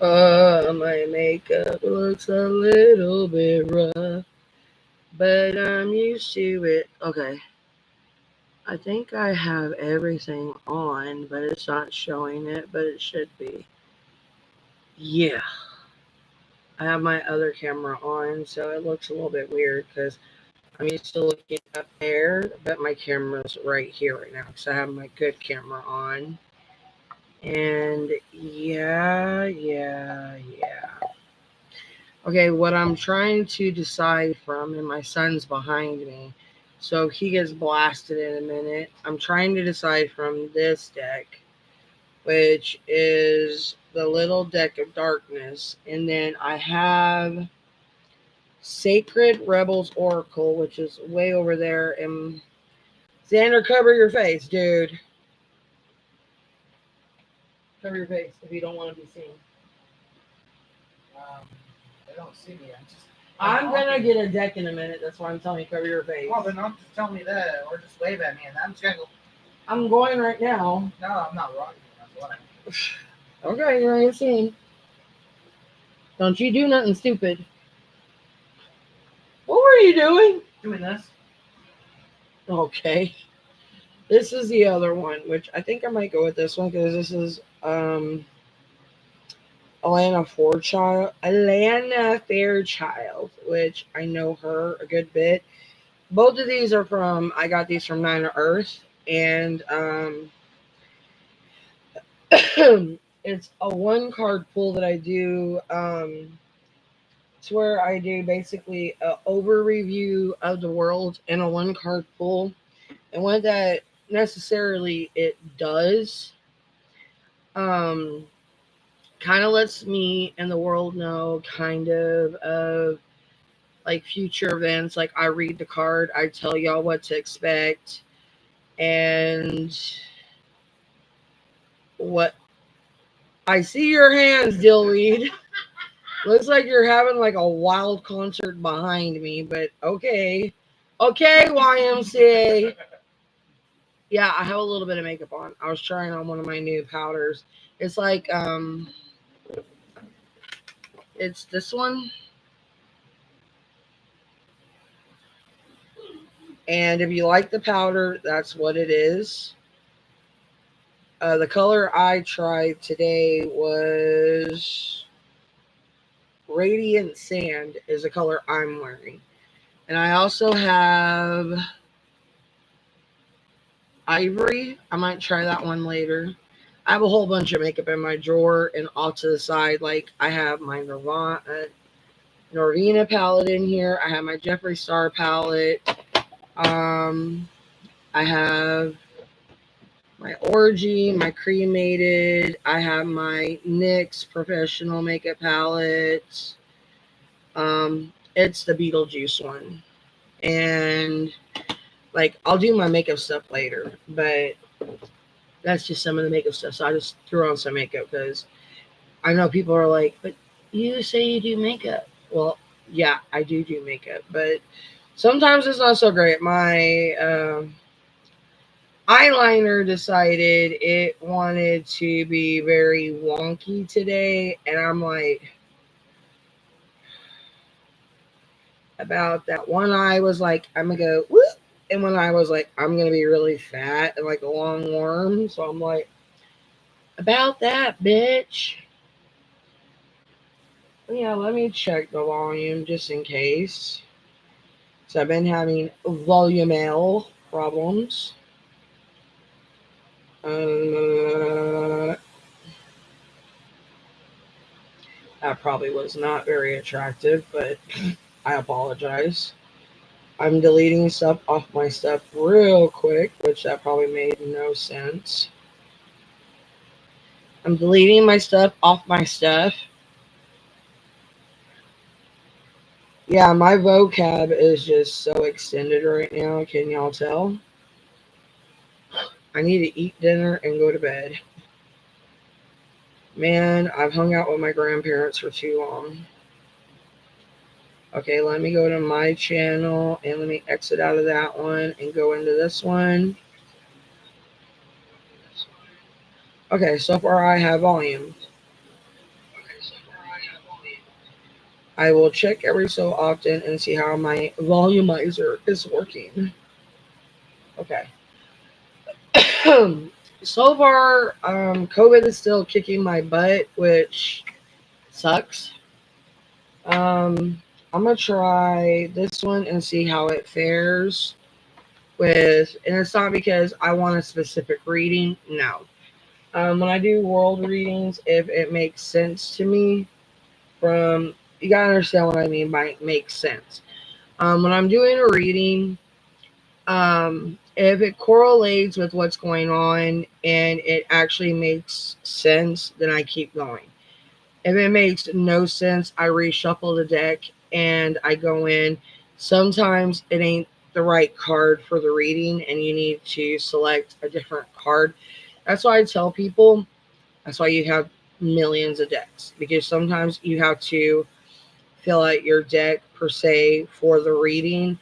My makeup looks a little bit rough, but I'm used to it. Okay, I think I have everything on, but it's not showing it, but it should be. Yeah, I have my other camera on, so it looks a little bit weird because I'm used to looking up there, but my camera's right here right now because I have my good camera on. And yeah. Okay, what I'm trying to decide from, and my son's behind me, so he gets blasted in a minute. I'm trying to decide from this deck, which is the Little Deck of Darkness, and then I have Sacred Rebels Oracle, which is way over there. And Xander, cover your face, dude. Cover your face if you don't want to be seen. Um, they don't see me. I'm gonna get a deck in a minute. That's why I'm telling you cover your face. Well, then don't just tell me that, or just wave at me, and I'm just gonna go. I'm going right now. No, I'm not rocking. That's why. Okay, you're not seen. Don't you do nothing stupid. What were you doing? Doing this. Okay. This is the other one, which I think I might go with this one because this is Alana Fairchild, which I know her a good bit. Both of these are from I got these from Nine of Earth, and it's a one card pull that I do. It's where I do basically a over review of the world in a one card pull, and what that necessarily it does, um, kind of lets me and the world know of like future events. Like I read the card, I tell y'all what to expect, and what I see your hands, Dill Reed. Looks like you're having like a wild concert behind me, but okay. Okay, YMCA. Yeah, I have a little bit of makeup on. I was trying on one of my new powders. It's like it's this one. And if you like the powder, that's what it is. The color I tried today was Radiant Sand is the color I'm wearing. And I also have Ivory. I might try that one later. I have a whole bunch of makeup in my drawer and off to the side. Like I have my Norvina palette in here. I have my Jeffree Star palette. Um, I have my Orgy, my Cremated. I have my NYX Professional Makeup Palette. It's the Beetlejuice one. And like I'll do my makeup stuff later, but that's just some of the makeup stuff. So I just threw on some makeup because I know people are like, but you say you do makeup. Well, yeah, I do makeup, but sometimes it's not so great. My eyeliner decided it wanted to be very wonky today, and I'm like, about that one eye was like, I'm gonna go whoop, and one eye was like, I'm gonna be really fat and like a long worm. So I'm like, about that, bitch. Yeah, let me check the volume just in case. So I've been having volume problems. That probably was not very attractive, but I apologize. I'm deleting stuff off my stuff real quick, which that probably made no sense. I'm deleting my stuff off my stuff. Yeah, my vocab is just so extended right now. Can y'all tell? I need to eat dinner and go to bed. Man, I've hung out with my grandparents for too long. Okay, let me go to my channel and let me exit out of that one and go into this one. Okay, so far I have volume. I will check every so often and see how my volumizer is working. Okay. So far, COVID is still kicking my butt, which sucks. I'm gonna try this one and see how it fares with, and it's not because I want a specific reading. No. When I do world readings, if it makes sense to me, from you gotta understand what I mean by makes sense. When I'm doing a reading, if it correlates with what's going on and it actually makes sense, then I keep going. If it makes no sense, I reshuffle the deck and I go in. Sometimes it ain't the right card for the reading and you need to select a different card. That's why I tell people that's why you have millions of decks, because sometimes you have to fill out your deck per se for the reading.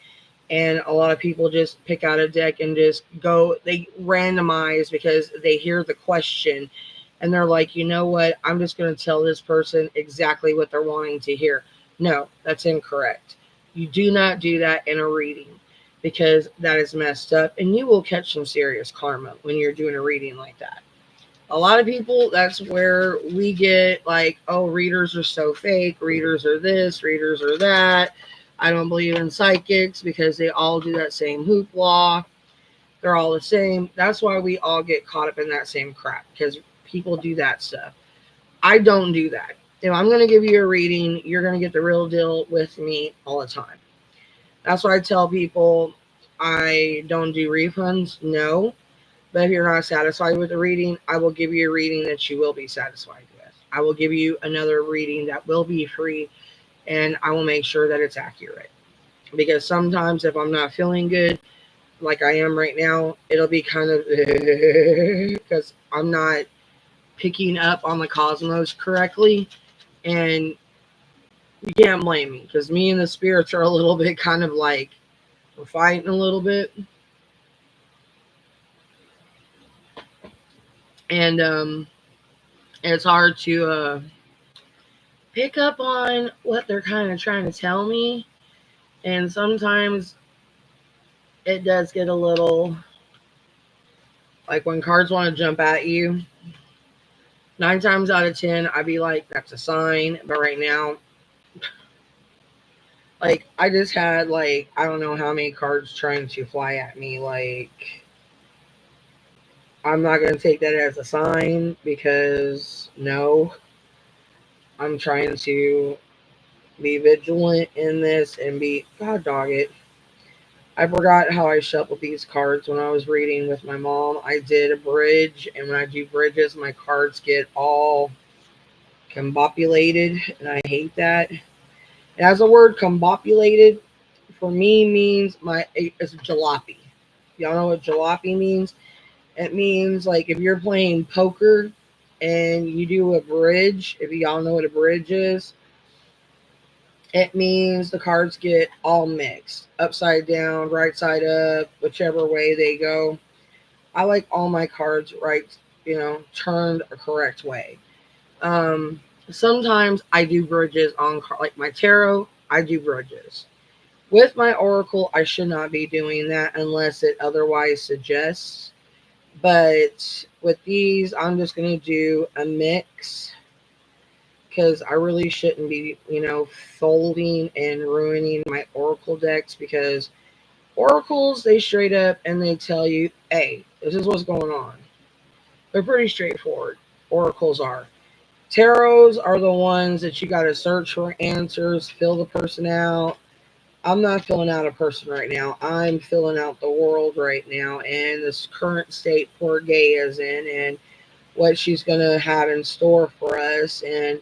And a lot of people just pick out a deck and just go, they randomize because they hear the question and they're like, you know what, I'm just going to tell this person exactly what they're wanting to hear. No, that's incorrect. You do not do that in a reading because that is messed up and you will catch some serious karma when you're doing a reading like that. A lot of people, that's where we get like, oh, readers are so fake, readers are this, readers are that. I don't believe in psychics because they all do that same hoopla. They're all the same. That's why we all get caught up in that same crap, because people do that stuff. I don't do that. If I'm going to give you a reading, you're going to get the real deal with me all the time. That's why I tell people I don't do refunds. No. But if you're not satisfied with the reading, I will give you a reading that you will be satisfied with. I will give you another reading that will be free, and I will make sure that it's accurate. Because sometimes if I'm not feeling good, like I am right now, it'll be kind of because I'm not picking up on the cosmos correctly. And you can't blame me because me and the spirits are a little bit kind of like we're fighting a little bit. And it's hard to pick up on what they're kind of trying to tell me. And sometimes it does get a little like when cards want to jump at you. 9 times out of 10, I'd be like, that's a sign. But right now, like, I just had, like, I don't know how many cards trying to fly at me. Like, I'm not going to take that as a sign because, no, I'm trying to be vigilant in this and be, God dog it. I forgot how I shuffled these cards when I was reading with my mom. I did a bridge, and when I do bridges, my cards get all combobulated, and I hate that. And as the word combobulated for me means it's jalopy. Y'all know what jalopy means? It means like if you're playing poker and you do a bridge, if y'all know what a bridge is, it means the cards get all mixed, upside down, right side up, whichever way they go. I like all my cards right, turned a correct way. Um, Sometimes I do bridges on like my tarot. I do bridges with my oracle. I should not be doing that unless it otherwise suggests. But with these, I'm just gonna do a mix because I really shouldn't be, folding and ruining my oracle decks because oracles, they straight up and they tell you, hey, this is what's going on. They're pretty straightforward. Oracles are. Tarots are the ones that you got to search for answers, fill the person out. I'm not filling out a person right now. I'm filling out the world right now and this current state poor Gay is in and what she's going to have in store for us and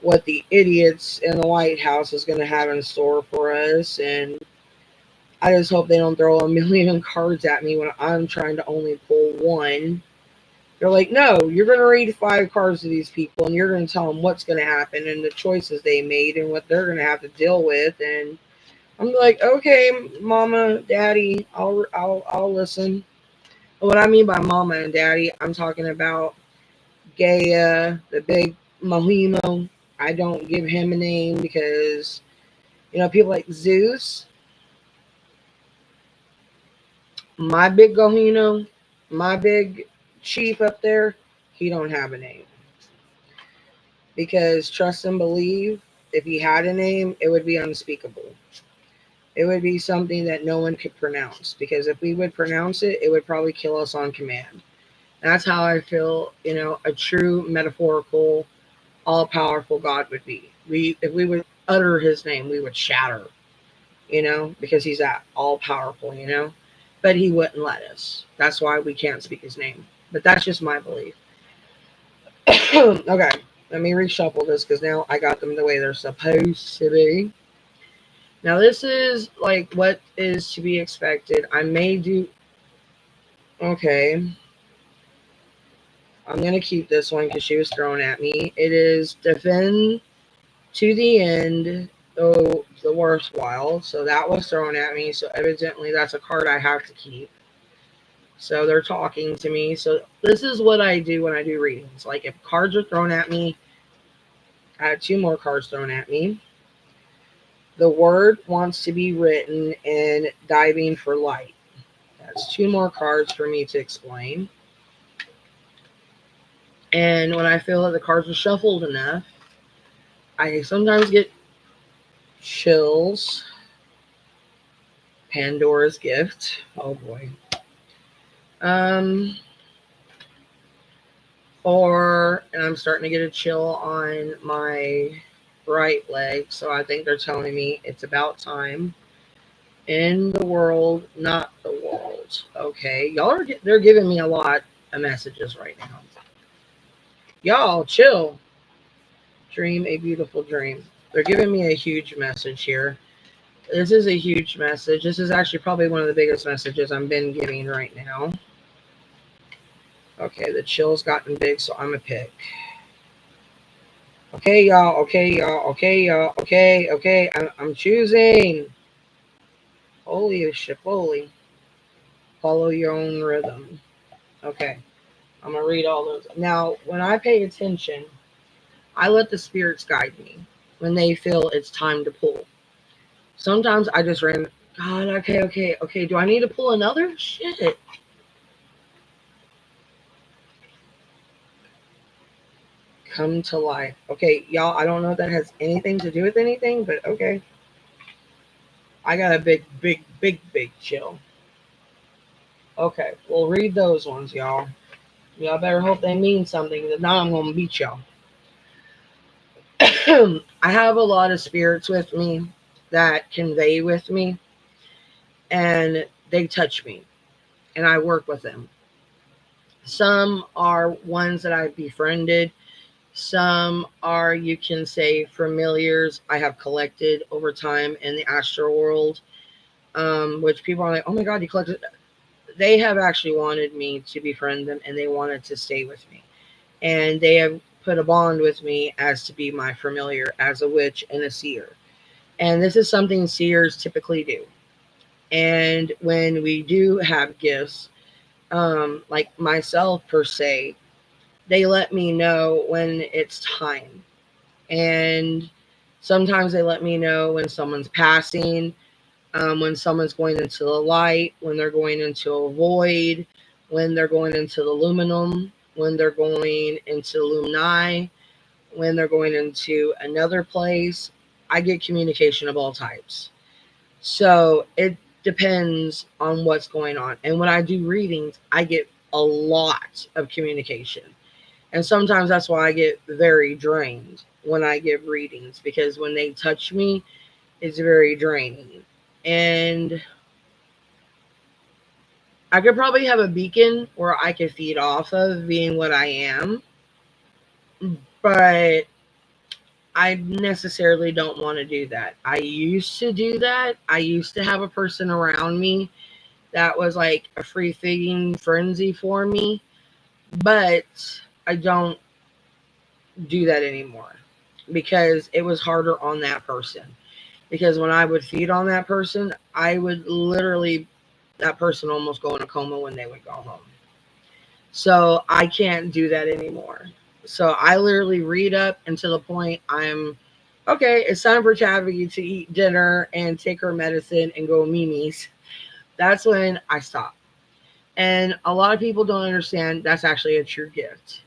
what the idiots in the White House is going to have in store for us. And I just hope they don't throw a million cards at me when I'm trying to only pull one. They're like, no, you're going to read 5 cards to these people and you're going to tell them what's going to happen and the choices they made and what they're going to have to deal with. And I'm like, okay, mama, daddy, I'll listen. What I mean by mama and daddy, I'm talking about Gaia, the big Mohimo. I don't give him a name because, people like Zeus, my big Gohino, my big chief up there, he don't have a name. Because trust and believe, if he had a name, it would be unspeakable. It would be something that no one could pronounce. Because if we would pronounce it, it would probably kill us on command. That's how I feel, a true metaphorical, all powerful God would be. If we would utter his name, we would shatter, because he's that all powerful. But he wouldn't let us. That's why we can't speak his name. But that's just my belief. Okay, let me reshuffle this because now I got them the way they're supposed to be. Now, this is like what is to be expected. I may do. Okay. I'm going to keep this one because she was thrown at me. It is defend to the end, though the worthwhile. So that was thrown at me. So evidently that's a card I have to keep. So they're talking to me. So this is what I do when I do readings. Like if cards are thrown at me, I had 2 more cards thrown at me. The word wants to be written in diving for light. That's 2 more cards for me to explain. And when I feel that the cards are shuffled enough, I sometimes get chills. Pandora's gift. Oh boy. And I'm starting to get a chill on my right leg. So I think they're telling me it's about time. In the world, not the world. Okay. They're giving me a lot of messages right now. Y'all chill. Dream a beautiful dream. They're giving me a huge message here. This is a huge message. This is actually probably one of the biggest messages I've been getting right now. Okay, the chill's gotten big, so I'm a pick. Okay, y'all. Okay, y'all. Okay, y'all. Okay. I'm choosing. Holy Shipoli. Follow your own rhythm. Okay, I'm gonna read all those. Now, when I pay attention, I let the spirits guide me when they feel it's time to pull. Sometimes I just ran. God, okay. Do I need to pull another? Shit. Come to life. Okay, y'all, I don't know if that has anything to do with anything, but okay. I got a big chill. Okay, we'll read those ones, y'all. Y'all better hope they mean something, because if not, I'm going to beat y'all. I have a lot of spirits with me that convey with me, and they touch me, and I work with them. Some are ones that I've befriended. Some are, you can say, familiars I have collected over time in the astral world, which people are like, oh my God, you collected. They have actually wanted me to befriend them, and they wanted to stay with me. And they have put a bond with me as to be my familiar, as a witch and a seer. And this is something seers typically do. And when we do have gifts, like myself per se, they let me know when it's time. And sometimes they let me know when someone's passing, when someone's going into the light, when they're going into a void, when they're going into the luminum, when they're going into lumni, when they're going into another place. I get communication of all types. So it depends on what's going on. And when I do readings, I get a lot of communication. And sometimes that's why I get very drained when I give readings, because when they touch me, it's very draining. And I could probably have a beacon where I could feed off of being what I am, but I necessarily don't want to do that. I used to do that. I used to have a person around me that was like a free feeding frenzy for me, but I don't do that anymore because it was harder on that person. Because when I would feed on that person, I would literally, that person almost go in a coma when they would go home. So I can't do that anymore. So I literally read up until the point I'm okay. It's time for Tabby to eat dinner and take her medicine and go Mimi's. That's when I stop. And a lot of people don't understand that's actually a true gift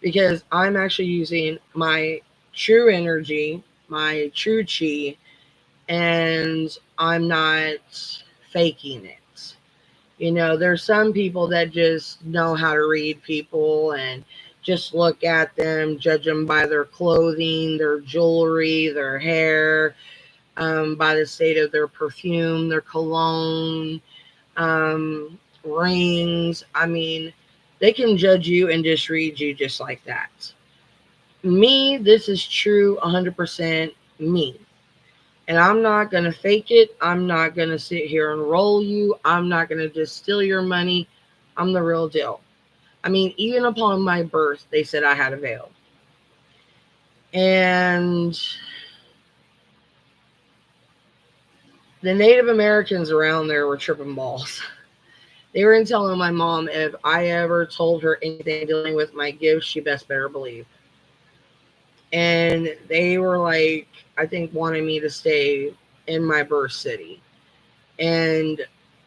because I'm actually using my true energy, my true chi, and I'm not faking it. You know, there's some people that just know how to read people and just look at them, judge them by their clothing, their jewelry, their hair, by the state of their perfume, their cologne, rings. I mean, they can judge you and just read you just like that. Me, this is true 100% me. And I'm not going to fake it. I'm not going to sit here and roll you. I'm not going to just steal your money. I'm the real deal. I mean, even upon my birth, they said I had a veil. And the Native Americans around there were tripping balls. They were telling my mom if I ever told her anything dealing with my gifts, she best better believe. And they were like, I think, wanting me to stay in my birth city. And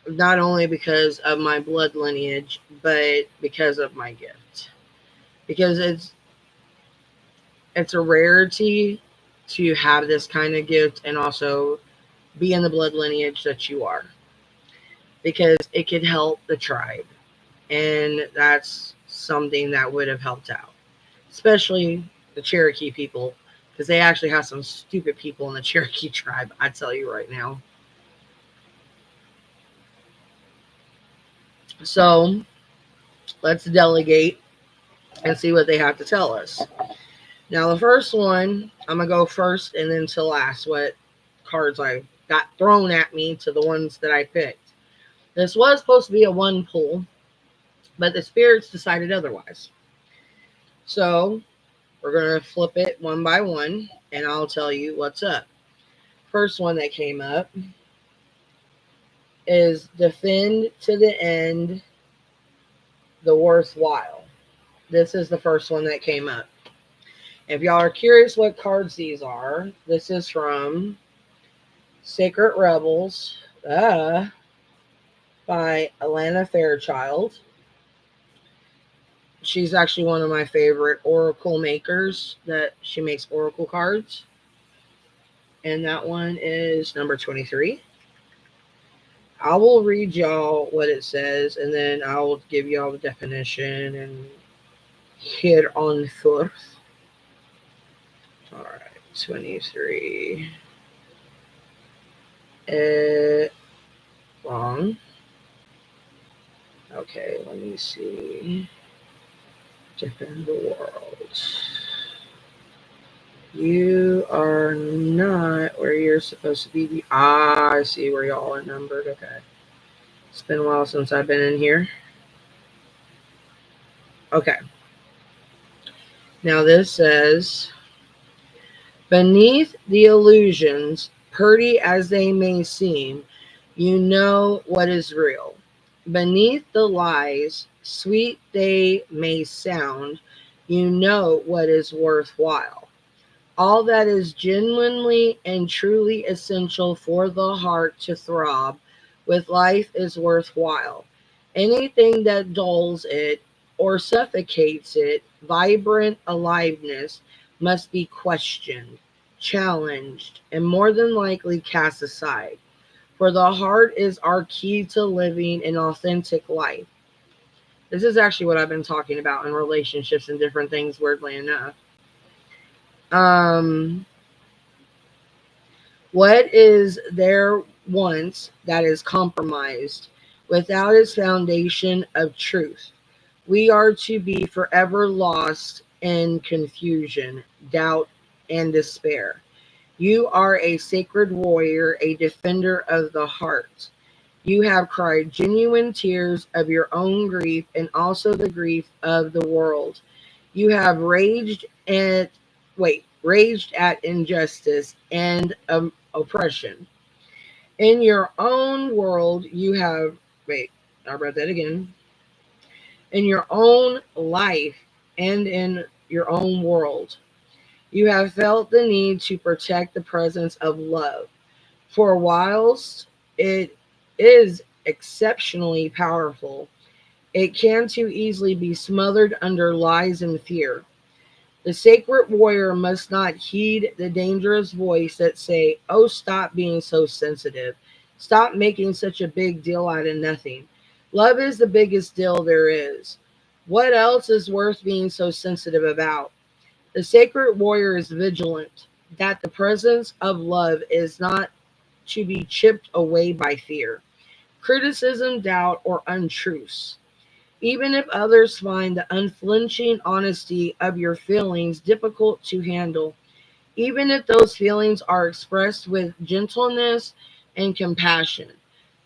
not only because of my blood lineage, but because of my gift. Because it's a rarity to have this kind of gift and also be in the blood lineage that you are. Because it could help the tribe. And that's something that would have helped out. Especially the Cherokee people. Because they actually have some stupid people in the Cherokee tribe, I tell you right now. So let's delegate and see what they have to tell us. Now, the first one, I'm going to go first and then to last what cards I got thrown at me to the ones that I picked. This was supposed to be a one pull, but the spirits decided otherwise. So we're going to flip it one by one, and I'll tell you what's up. First one that came up is defend to the end the worthwhile. This is the first one that came up. If y'all are curious what cards these are, this is from Sacred Rebels by Alana Fairchild. She's actually one of my favorite oracle makers that she makes oracle cards. And that one is number 23. I will read y'all what it says and then I will give y'all the definition and hit on forth. All right, 23. Wrong. Okay, let me see. Defend the world. You are not where you're supposed to be. I see where y'all are numbered. Okay. It's been a while since I've been in here. Okay. Now this says, beneath the illusions, pretty as they may seem, you know what is real. Beneath the lies, sweet they may sound, you know what is worthwhile. All that is genuinely and truly essential for the heart to throb with life is worthwhile. Anything that dulls it or suffocates it, vibrant aliveness, must be questioned, challenged, and more than likely cast aside. For the heart is our key to living an authentic life. This is actually what I've been talking about in relationships and different things, weirdly enough. What is there once that is compromised without its foundation of truth? We are to be forever lost in confusion, doubt, and despair. You are a sacred warrior, a defender of the heart. You have cried genuine tears of your own grief and also the grief of the world. You have raged at injustice and oppression. In your own world, you have, I read that again. In your own life and in your own world. You have felt the need to protect the presence of love. For whilst it is exceptionally powerful, it can too easily be smothered under lies and fear. The sacred warrior must not heed the dangerous voice that say, "Oh, stop being so sensitive. Stop making such a big deal out of nothing. Love is the biggest deal there is. What else is worth being so sensitive about?" The sacred warrior is vigilant that the presence of love is not to be chipped away by fear, criticism, doubt, or untruths. Even if others find the unflinching honesty of your feelings difficult to handle, even if those feelings are expressed with gentleness and compassion,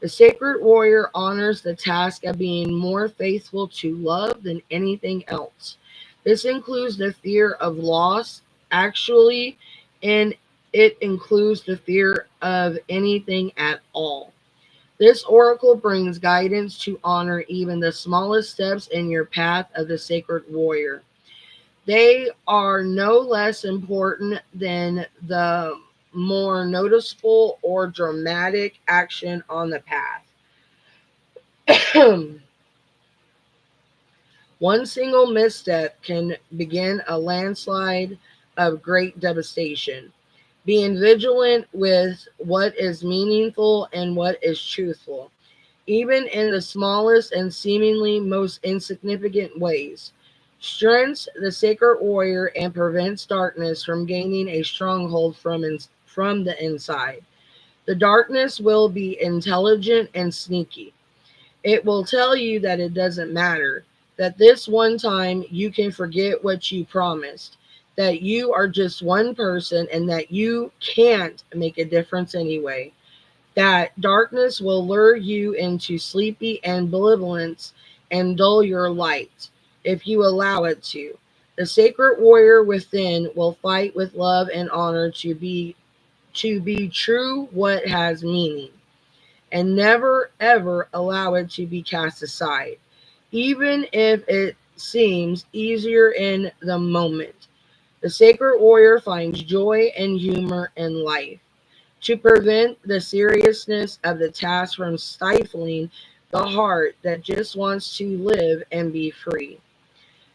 the sacred warrior honors the task of being more faithful to love than anything else. This includes the fear of loss, actually, and it includes the fear of anything at all. This oracle brings guidance to honor even the smallest steps in your path of the sacred warrior. They are no less important than the more noticeable or dramatic action on the path. One single misstep can begin a landslide of great devastation. Being vigilant with what is meaningful and what is truthful, even in the smallest and seemingly most insignificant ways, strengthens the sacred warrior and prevents darkness from gaining a stronghold from the inside. The darkness will be intelligent and sneaky. It will tell you that it doesn't matter, that this one time you can forget what you promised, that you are just one person and that you can't make a difference anyway. That darkness will lure you into sleepy ambivalence and dull your light if you allow it to. The sacred warrior within will fight with love and honor to be true what has meaning, and never ever allow it to be cast aside, even if it seems easier in the moment. The sacred warrior finds joy and humor in life to prevent the seriousness of the task from stifling the heart that just wants to live and be free.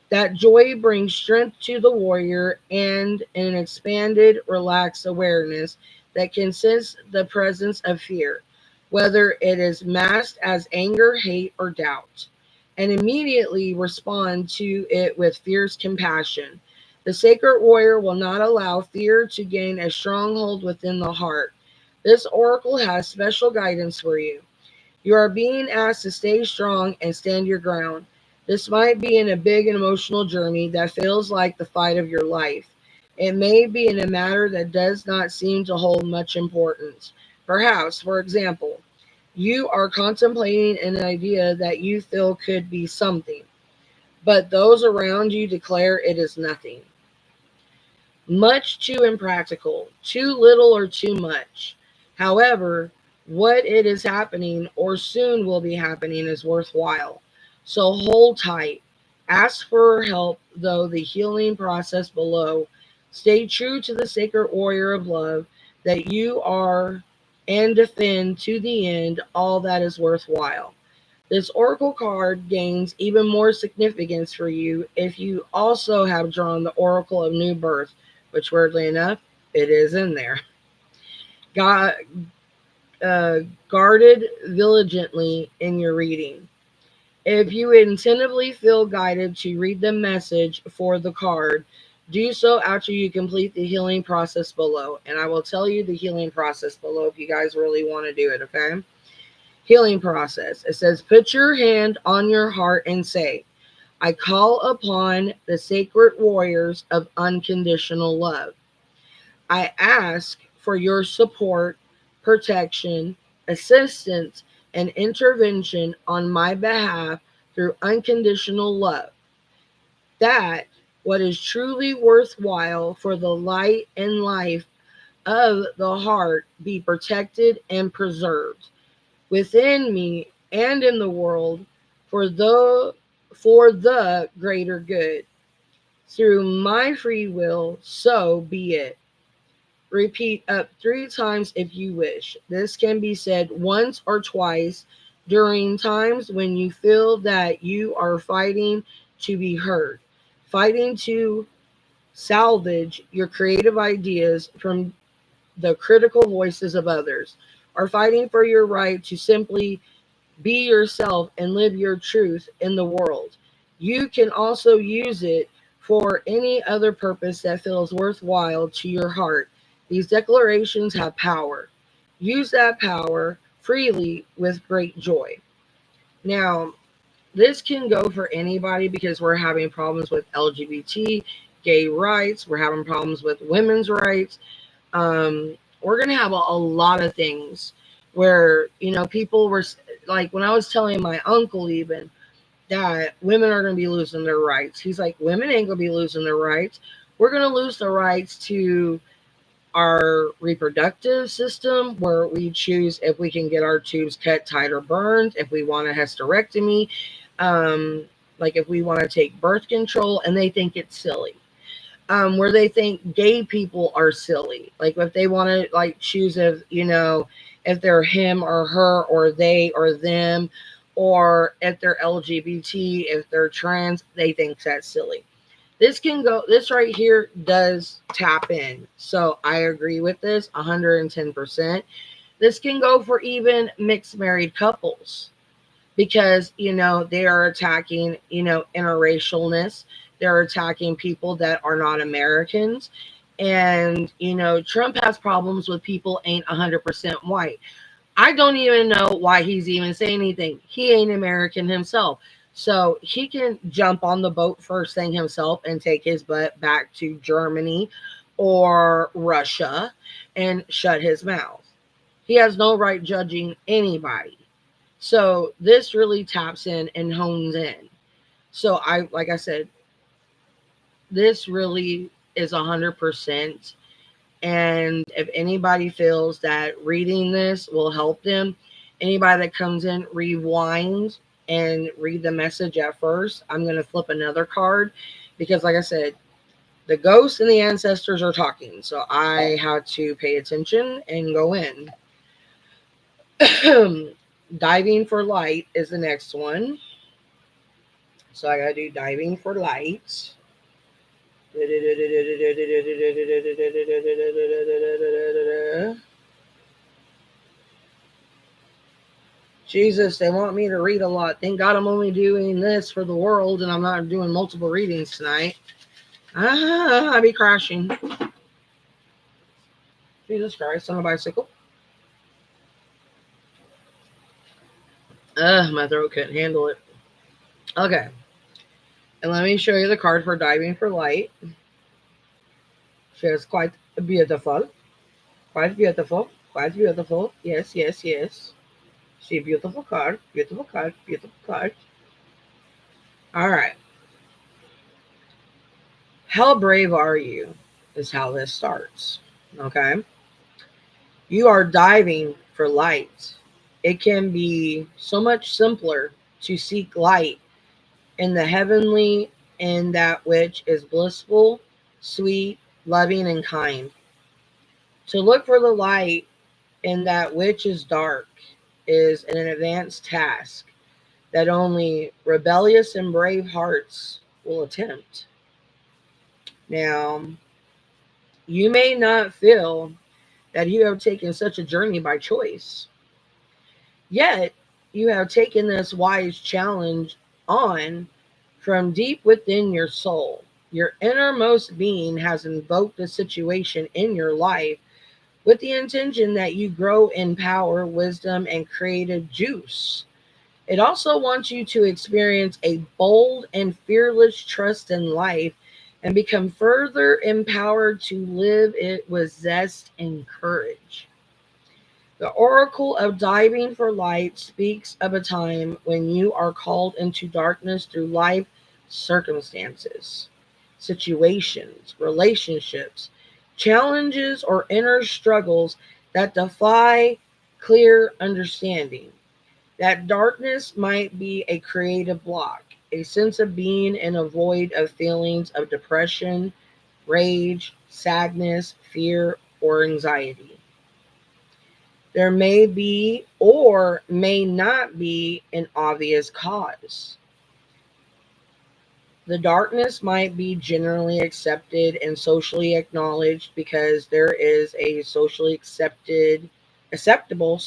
That joy brings strength to the warrior and an expanded, relaxed awareness that can sense the presence of fear, whether it is masked as anger, hate, or doubt, and immediately respond to it with fierce compassion. The sacred warrior will not allow fear to gain a stronghold within the heart. This oracle has special guidance for you. You are being asked to stay strong and stand your ground. This might be in a big and emotional journey that feels like the fight of your life. It may be in a matter that does not seem to hold much importance. Perhaps, for example, you are contemplating an idea that you feel could be something, but those around you declare it is nothing. Much too impractical, too little or too much. However, what it is happening or soon will be happening is worthwhile. So hold tight. Ask for help, though the healing process below. Stay true to the sacred warrior of love that you are and defend to the end all that is worthwhile. This oracle card gains even more significance for you if you also have drawn the oracle of new birth, which weirdly enough, it is in there. God, guarded diligently in your reading. If you intentively feel guided to read the message for the card, do so after you complete the healing process below. And I will tell you the healing process below if you guys really want to do it, okay? Healing process. It says, put your hand on your heart and say, I call upon the sacred warriors of unconditional love. I ask for your support, protection, assistance, and intervention on my behalf through unconditional love. That what is truly worthwhile for the light and life of the heart be protected and preserved within me and in the world for the greater good. through my free will, so be it. Repeat up 3 times if you wish. This can be said once or twice during times when you feel that you are fighting to be heard, fighting to salvage your creative ideas from the critical voices of others, or fighting for your right to simply be yourself and live your truth in the world. You can also use it for any other purpose that feels worthwhile to your heart. These declarations have power. Use that power freely with great joy. Now, this can go for anybody because we're having problems with LGBT, gay rights, we're having problems with women's rights. We're going to have a lot of things where, people were like, when I was telling my uncle even that women are going to be losing their rights, he's like, women ain't going to be losing their rights. We're going to lose the rights to our reproductive system, where we choose if we can get our tubes cut, tied, or burned, if we want a hysterectomy, um, like if we want to take birth control, and they think it's silly. Where they think gay people are silly, like if they want to like choose if they're him or her or they or them, or if they're LGBT, if they're trans, they think that's silly. This right here does tap in. So I agree with this 110%. This can go for even mixed married couples because, they are attacking, interracialness. They're attacking people that are not Americans. And, Trump has problems with people ain't 100% white. I don't even know why he's even saying anything. He ain't American himself. So he can jump on the boat first thing himself and take his butt back to Germany or Russia and shut his mouth. He has no right judging anybody. So this really taps in and hones in. So like I said, this really is 100%. And if anybody feels that reading this will help them, anybody that comes in, rewind and read the message at first. I'm going to flip another card because, like I said, the ghosts and the ancestors are talking. So I had to pay attention and go in. Diving for light is the next one. So I got to do diving for light. Jesus, they want me to read a lot. Thank God I'm only doing this for the world and I'm not doing multiple readings tonight. I'll be crashing. Jesus Christ, on a bicycle. My throat couldn't handle it. Okay. And let me show you the card for diving for light. She is quite beautiful. Quite beautiful. Quite beautiful. Yes, yes, yes. See, beautiful card. Beautiful card. Beautiful card. All right. How brave are you? Is how this starts. Okay. You are diving for light. It can be so much simpler to seek light in the heavenly and that which is blissful, sweet, loving, and kind. To look for the light in that which is dark is an advanced task that only rebellious and brave hearts will attempt. Now, you may not feel that you have taken such a journey by choice, yet you have taken this wise challenge on from deep within your soul. Your innermost being has invoked a situation in your life with the intention that you grow in power, wisdom, and creative juice. It also wants you to experience a bold and fearless trust in life and become further empowered to live it with zest and courage. The Oracle of Diving for Light speaks of a time when you are called into darkness through life circumstances, situations, relationships, challenges, or inner struggles that defy clear understanding. That darkness might be a creative block, a sense of being in a void of feelings of depression, rage, sadness, fear, or anxiety. There may be or may not be an obvious cause. The darkness might be generally accepted and socially acknowledged because there is a socially acceptable,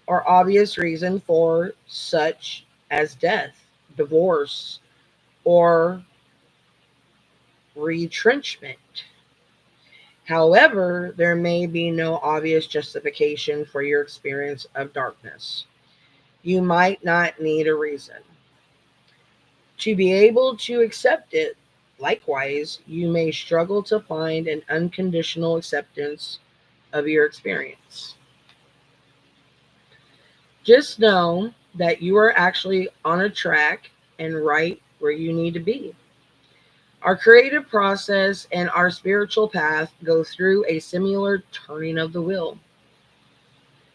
or obvious reason for such as death, divorce, or retrenchment. However, there may be no obvious justification for your experience of darkness. You might not need a reason. To be able to accept it, likewise, you may struggle to find an unconditional acceptance of your experience. Just know that you are actually on a track and right where you need to be. Our creative process and our spiritual path go through a similar turning of the wheel.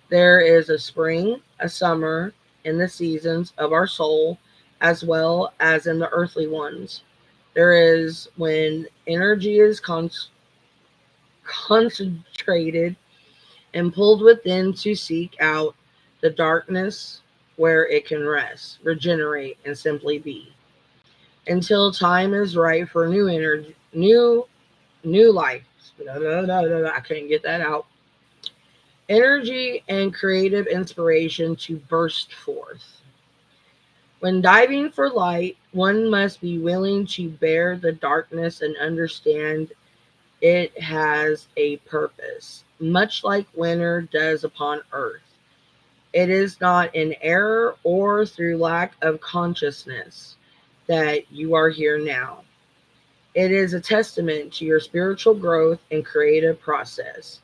There is a spring, a summer in the seasons of our soul, as well as in the earthly ones. There is when energy is concentrated and pulled within to seek out the darkness where it can rest, regenerate, and simply be. Until time is right for new energy, new life. I couldn't get that out. Energy and creative inspiration to burst forth. When diving for light, one must be willing to bear the darkness and understand it has a purpose, much like winter does upon earth. It is not in error or through lack of consciousness that you are here now. It is a testament to your spiritual growth and creative process,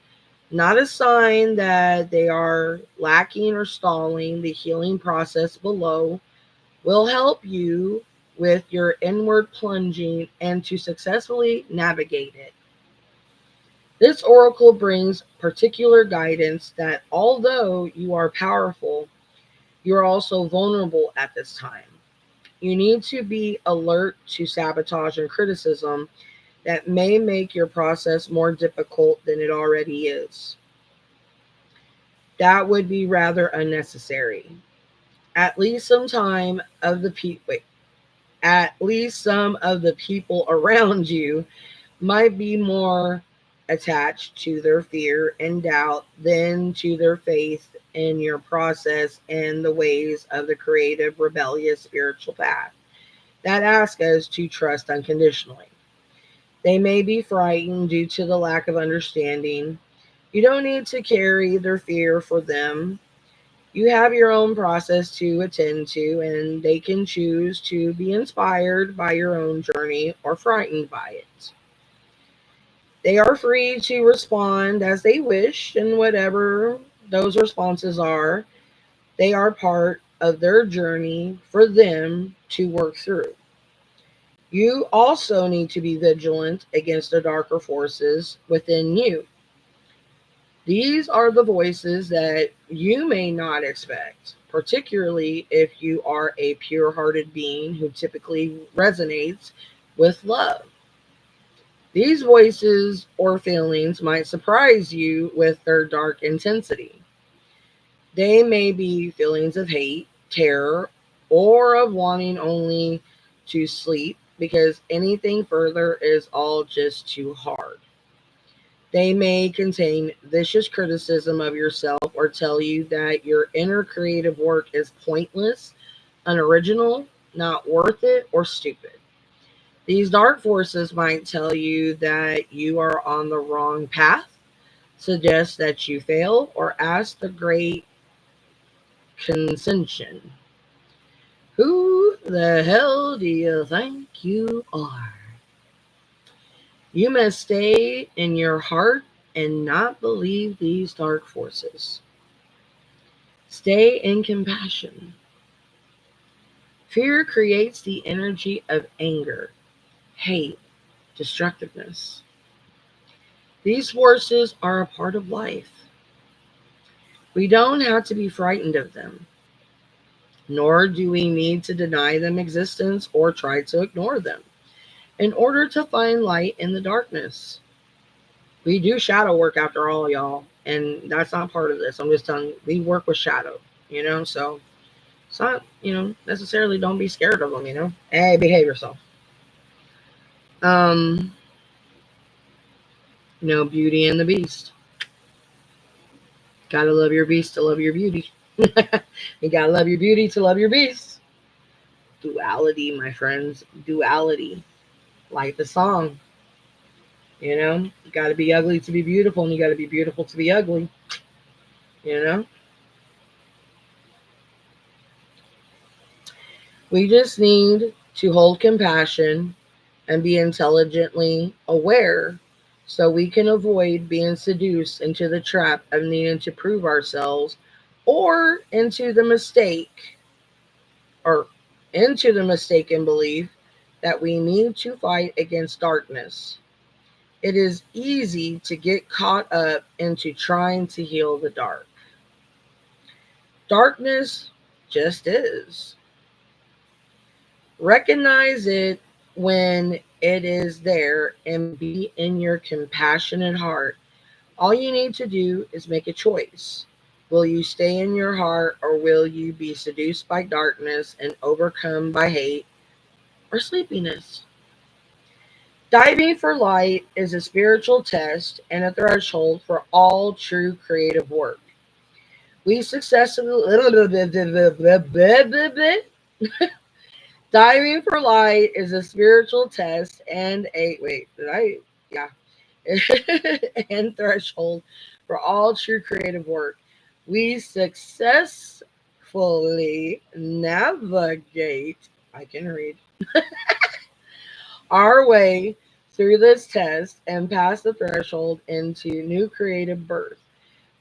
not a sign that they are lacking or stalling. The healing process below will help you with your inward plunging and to successfully navigate it. This oracle brings particular guidance that although you are powerful, you are also vulnerable at this time. You need to be alert to sabotage and criticism that may make your process more difficult than it already is. That would be rather unnecessary. At least some time of the at least some of the people around you might be more attached to their fear and doubt than to their faith in your process and the ways of the creative, rebellious spiritual path that ask us to trust unconditionally. They may be frightened due to the lack of understanding. You don't need to carry their fear for them. You have your own process to attend to, and they can choose to be inspired by your own journey or frightened by it. They are free to respond as they wish, and whatever those responses are, they are part of their journey for them to work through. You also need to be vigilant against the darker forces within you. These are the voices that you may not expect, particularly if you are a pure hearted being who typically resonates with love. These voices or feelings might surprise you with their dark intensity. They may be feelings of hate, terror, or of wanting only to sleep because anything further is all just too hard. They may contain vicious criticism of yourself or tell you that your inner creative work is pointless, unoriginal, not worth it, or stupid. These dark forces might tell you that you are on the wrong path, suggest that you fail, or ask the great concession. Who the hell do you think you are? You must stay in your heart and not believe these dark forces. Stay in compassion. Fear creates the energy of anger, hate, destructiveness. These forces are a part of life. We don't have to be frightened of them. nor do we need to deny them existence or try to ignore them in order to find light in the darkness. We do shadow work after all, y'all, and that's not part of this. I'm just telling you, we work with shadow, so it's not, necessarily don't be scared of them. Hey, behave yourself. Um, Beauty and the Beast. Gotta love your beast to love your beauty. You gotta love your beauty to love your beast. Duality, my friends. Duality. Like the song. You gotta be ugly to be beautiful, and you gotta be beautiful to be ugly. You know? We just need to hold compassion and be intelligently aware so we can avoid being seduced into the trap of needing to prove ourselves or or into the mistaken belief that we need to fight against darkness. It is easy to get caught up into trying to heal the dark. Darkness just is. Recognize it when it is there and be in your compassionate heart. All you need to do is make a choice. Will you stay in your heart, or will you be seduced by darkness and overcome by hate or sleepiness? Diving for light is a spiritual test and a threshold for all true creative work. We successfully Diving for light is a spiritual test and a wait, did I yeah. And threshold for all true creative work. We successfully navigate, I can read, our way through this test and pass the threshold into new creative birth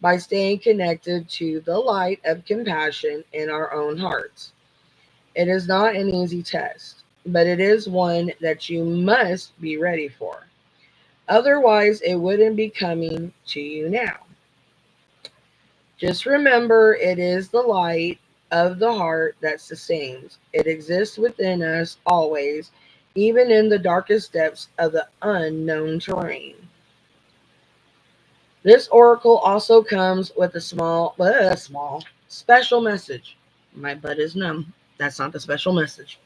by staying connected to the light of compassion in our own hearts. It is not an easy test, but it is one that you must be ready for. Otherwise, it wouldn't be coming to you now. Just remember, it is the light of the heart that sustains. It exists within us always, even in the darkest depths of the unknown terrain. This oracle also comes with a small, special message. My butt is numb. That's not the special message.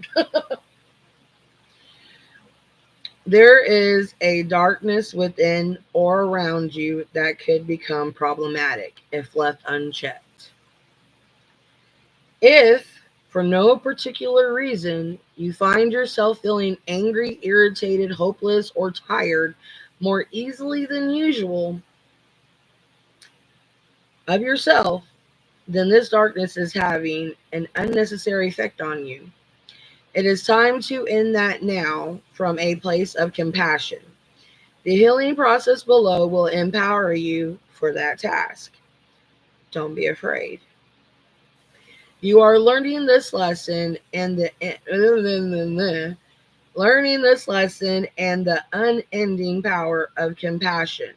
There is a darkness within or around you that could become problematic if left unchecked. If, for no particular reason, you find yourself feeling angry, irritated, hopeless, or tired more easily than usual of yourself, then this darkness is having an unnecessary effect on you. It is time to end that now from a place of compassion. The healing process below will empower you for that task. Don't be afraid. You are learning this lesson and the unending power of compassion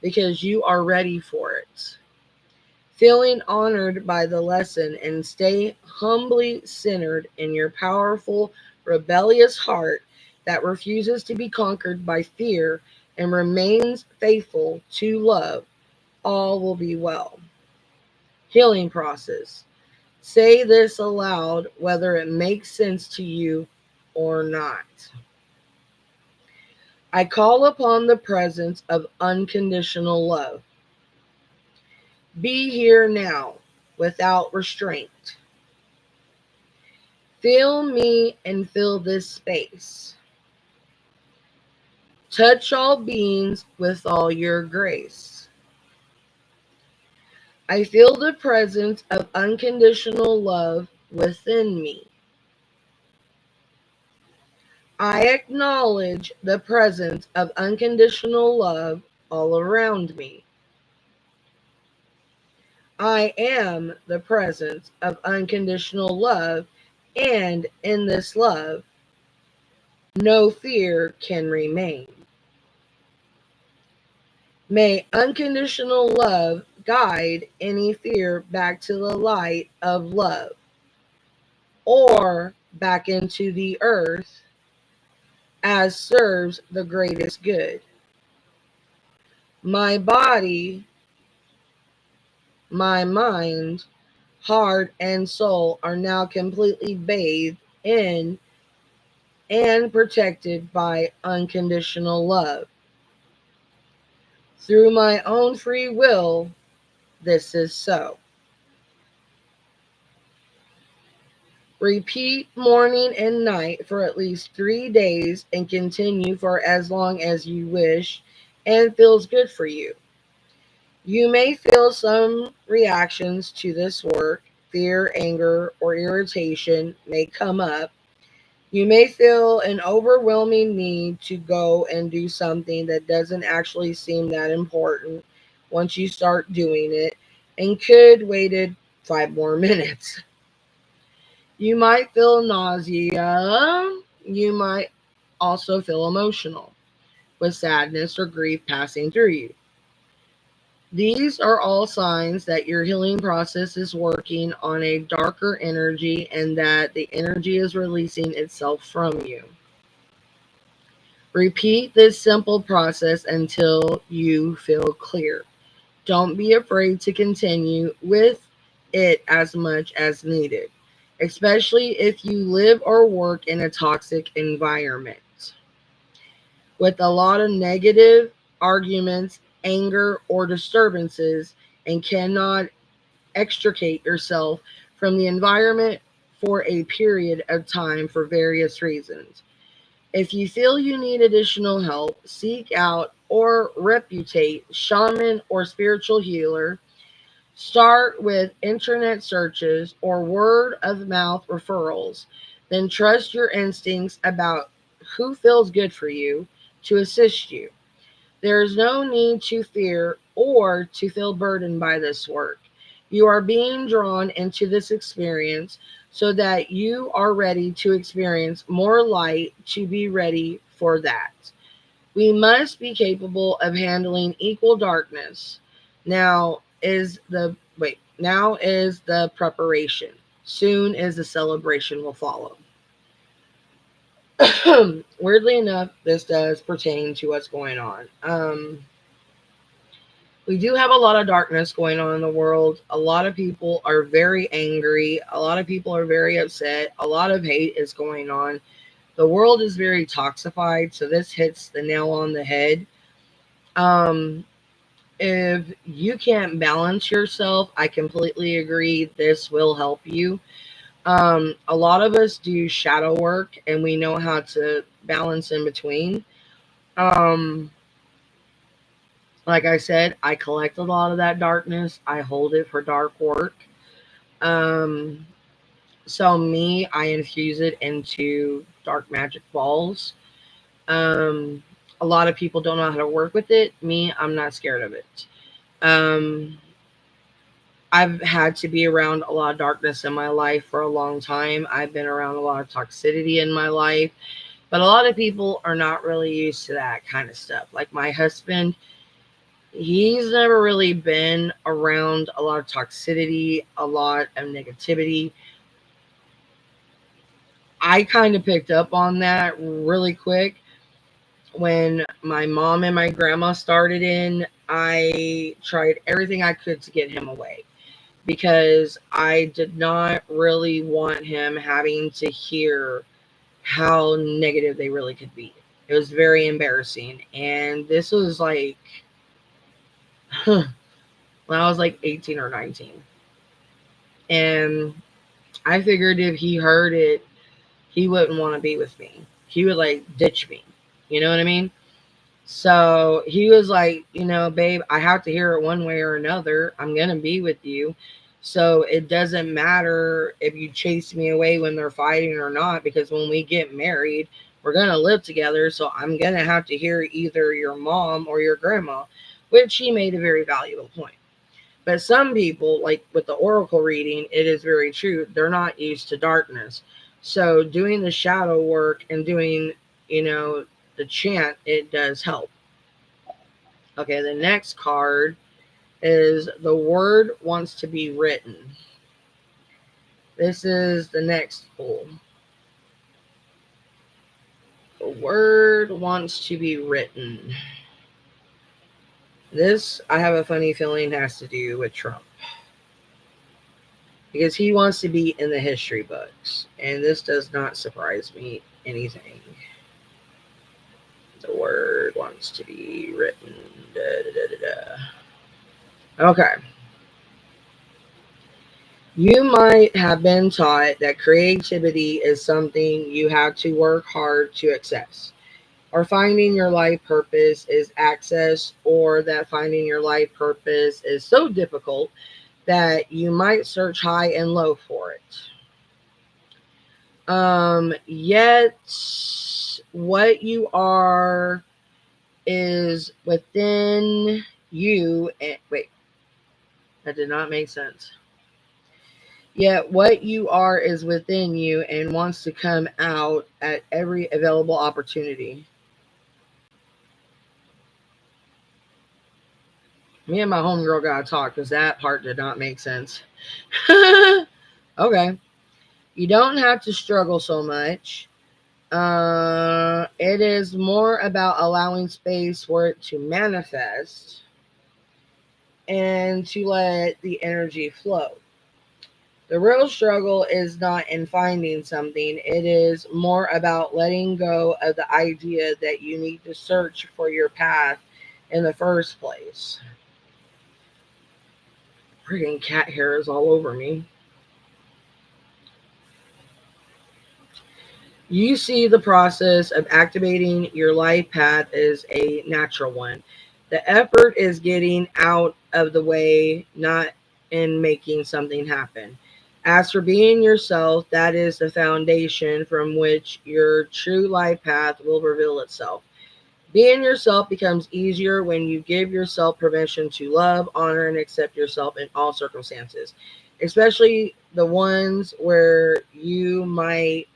because you are ready for it. Feeling honored by the lesson and stay humbly centered in your powerful, rebellious heart that refuses to be conquered by fear and remains faithful to love, all will be well. Healing process. Say this aloud whether it makes sense to you or not. I call upon the presence of unconditional love. Be here now without restraint. Feel me and fill this space. Touch all beings with all your grace. I feel the presence of unconditional love within me. I acknowledge the presence of unconditional love all around me. I am the presence of unconditional love, and in this love, no fear can remain. May unconditional love guide any fear back to the light of love. or back into the earth as serves the greatest good. My body, my mind, heart, and soul are now completely bathed in and protected by unconditional love. Through my own free will, this is so. Repeat morning and night for at least 3 days and continue for as long as you wish and feels good for you. You may feel some reactions to this work, fear, anger, or irritation may come up. You may feel an overwhelming need to go and do something that doesn't actually seem that important once you start doing it and could waited 5 more minutes. You might feel nausea. You might also feel emotional with sadness or grief passing through you. These are all signs that your healing process is working on a darker energy and that the energy is releasing itself from you. Repeat this simple process until you feel clear. Don't be afraid to continue with it as much as needed, especially if you live or work in a toxic environment with a lot of negative arguments, anger, or disturbances, and cannot extricate yourself from the environment for a period of time for various reasons. If you feel you need additional help, seek out or reputate shaman or spiritual healer. Start with internet searches or word of mouth referrals. Then trust your instincts about who feels good for you to assist you. There is no need to fear or to feel burdened by this work. You are being drawn into this experience so that you are ready to experience more light to be ready for that. We must be capable of handling equal darkness. Now is the preparation. Soon is the celebration will follow. Weirdly enough, this does pertain to what's going on. We do have a lot of darkness going on in the world. A lot of people are very angry. A lot of people are very upset. A lot of hate is going on. The world is very toxified, so this hits the nail on the head. Um, if you can't balance yourself, I completely agree. This will help you. A lot of us do shadow work and we know how to balance in between. Um, like I said, I collect a lot of that darkness. I hold it for dark work. Um, I infuse it into dark magic balls. Um, a lot of people don't know how to work with it. Me, I'm not scared of it. Um, I've had to be around a lot of darkness in my life for a long time. I've been around a lot of toxicity in my life, but a lot of people are not really used to that kind of stuff. Like my husband, he's never really been around a lot of toxicity, a lot of negativity. I kind of picked up on that really quick when my mom and my grandma started in. I tried everything I could to get him away because I did not really want him having to hear how negative they really could be. It was very embarrassing. And this was like when I was like 18 or 19. And I figured if he heard it, he wouldn't want to be with me. He would like ditch me. You know what I mean? So he was like, babe, I have to hear it one way or another. I'm going to be with you. So it doesn't matter if you chase me away when they're fighting or not, because when we get married, we're going to live together. So I'm going to have to hear either your mom or your grandma, which he made a very valuable point. But some people, like with the oracle reading, it is very true. They're not used to darkness. So doing the shadow work and doing, the chant, it does help. Okay, the next card is the word wants to be written. This is the next pull. The word wants to be written. This, I have a funny feeling, has to do with Trump. Because he wants to be in the history books. And this does not surprise me anything. The word wants to be written. Da, da, da, da, da. Okay. You might have been taught that creativity is something you have to work hard to access, or finding your life purpose is access, or that finding your life purpose is so difficult that you might search high and low for it. Yet, what you are is within you. And wait, that did not make sense. Yet what you are is within you and wants to come out at every available opportunity. Me and my homegirl gotta talk because that part did not make sense. Okay. You don't have to struggle so much. It is more about allowing space for it to manifest and to let the energy flow. The real struggle is not in finding something, it is more about letting go of the idea that you need to search for your path in the first place. Freaking cat hair is all over me. You see the process of activating your life path as a natural one. The effort is getting out of the way, not in making something happen. As for being yourself, that is the foundation from which your true life path will reveal itself. Being yourself becomes easier when you give yourself permission to love, honor, and accept yourself in all circumstances, especially the ones where you might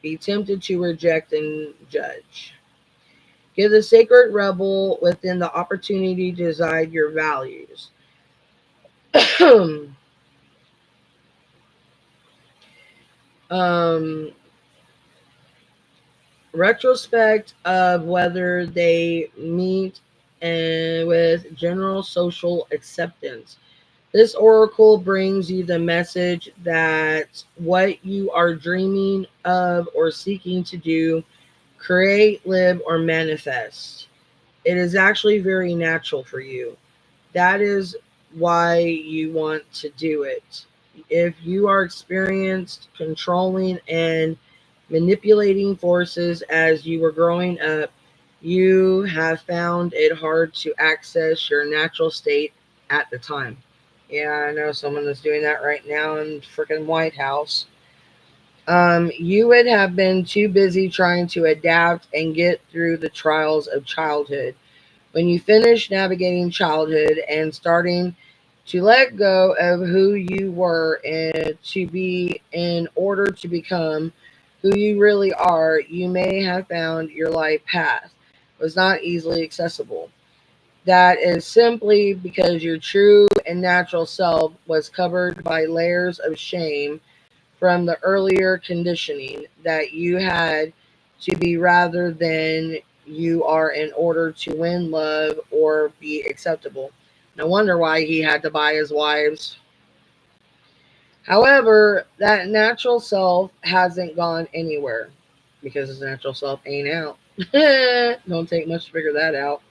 be tempted to reject and judge. Give the sacred rebel within the opportunity to decide your values. um, Retrospect of whether they meet and with general social acceptance. This oracle brings you the message that what you are dreaming of or seeking to do, create, live, or manifest, it is actually very natural for you. That is why you want to do it. If you are experienced controlling and manipulating forces as you were growing up, you have found it hard to access your natural state at the time. Yeah, I know someone that's doing that right now in freaking White House. You would have been too busy trying to adapt and get through the trials of childhood. When you finish navigating childhood and starting to let go of who you were and to be in order to become who you really are, you may have found your life path was not easily accessible. That is simply because your true and natural self was covered by layers of shame from the earlier conditioning that you had to be rather than you are in order to win love or be acceptable. No wonder why he had to buy his wives. However, that natural self hasn't gone anywhere because his natural self ain't out. Don't take much to figure that out.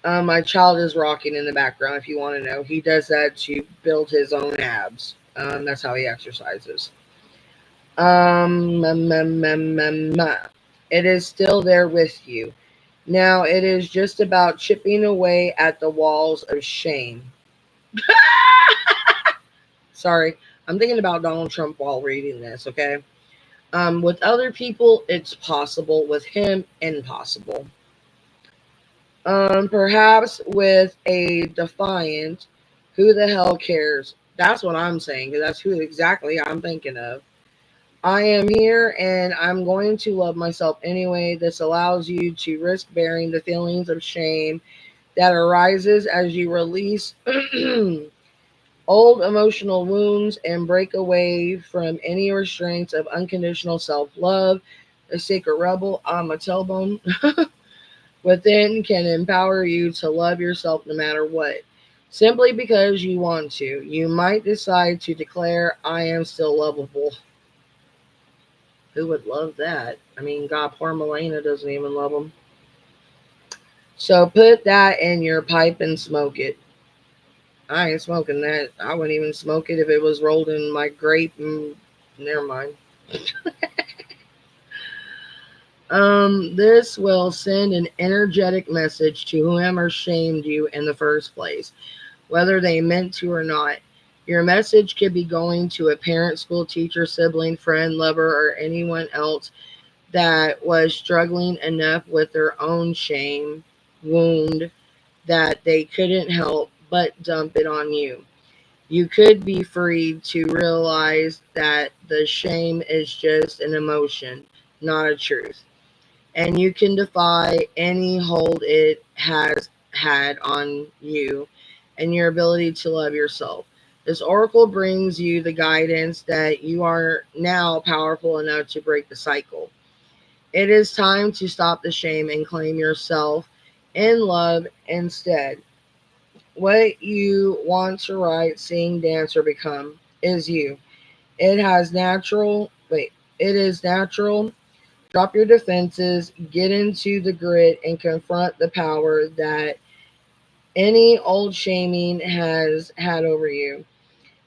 My child is rocking in the background if you want to know. He does that to build his own abs. That's how he exercises. It is still there with you. Now it is just about chipping away at the walls of shame. Sorry, I'm thinking about Donald Trump while reading this, okay? With other people, it's possible. With him, impossible. Perhaps with a defiant, who the hell cares? That's what I'm saying, because that's who exactly I'm thinking of. I am here and I'm going to love myself anyway. This allows you to risk bearing the feelings of shame that arises as you release old emotional wounds and break away from any restraints of unconditional self love. The sacred rebel, Amma Tailbone, within can empower you to love yourself no matter what. Simply because you want to. You might decide to declare, I am still lovable. Who would love that? I mean, God, poor Melena doesn't even love him. So put that in your pipe and smoke it. I ain't smoking that. I wouldn't even smoke it if it was rolled in my grape. Never mind. This will send an energetic message to whoever shamed you in the first place, whether they meant to or not. Your message could be going to a parent, school teacher, sibling, friend, lover, or anyone else that was struggling enough with their own shame, wound, that they couldn't help but dump it on you. You could be freed to realize that the shame is just an emotion, not a truth. And you can defy any hold it has had on you and your ability to love yourself. This oracle brings you the guidance that you are now powerful enough to break the cycle. It is time to stop the shame and claim yourself in love instead. What you want to write, sing, dance, or become is you. It has natural, wait, it is natural. Drop your defenses, get into the grit, and confront the power that any old shaming has had over you.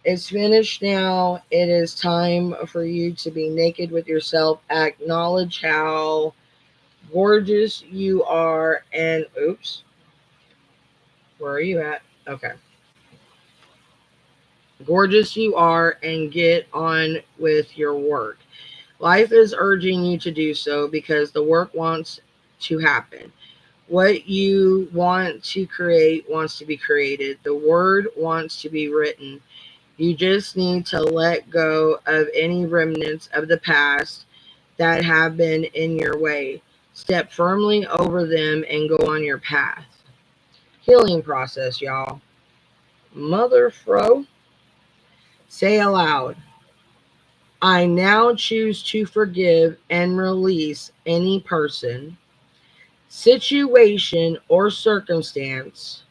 It's finished now. It is time for you to be naked with yourself. Acknowledge how gorgeous you are. And oops, where are you at? Okay. Gorgeous you are, and get on with your work. Life is urging you to do so because the work wants to happen. What you want to create wants to be created. The word wants to be written. You just need to let go of any remnants of the past that have been in your way. Step firmly over them and go on your path. Healing process, y'all. Mother fro. Say aloud, I now choose to forgive and release any person, situation, or circumstance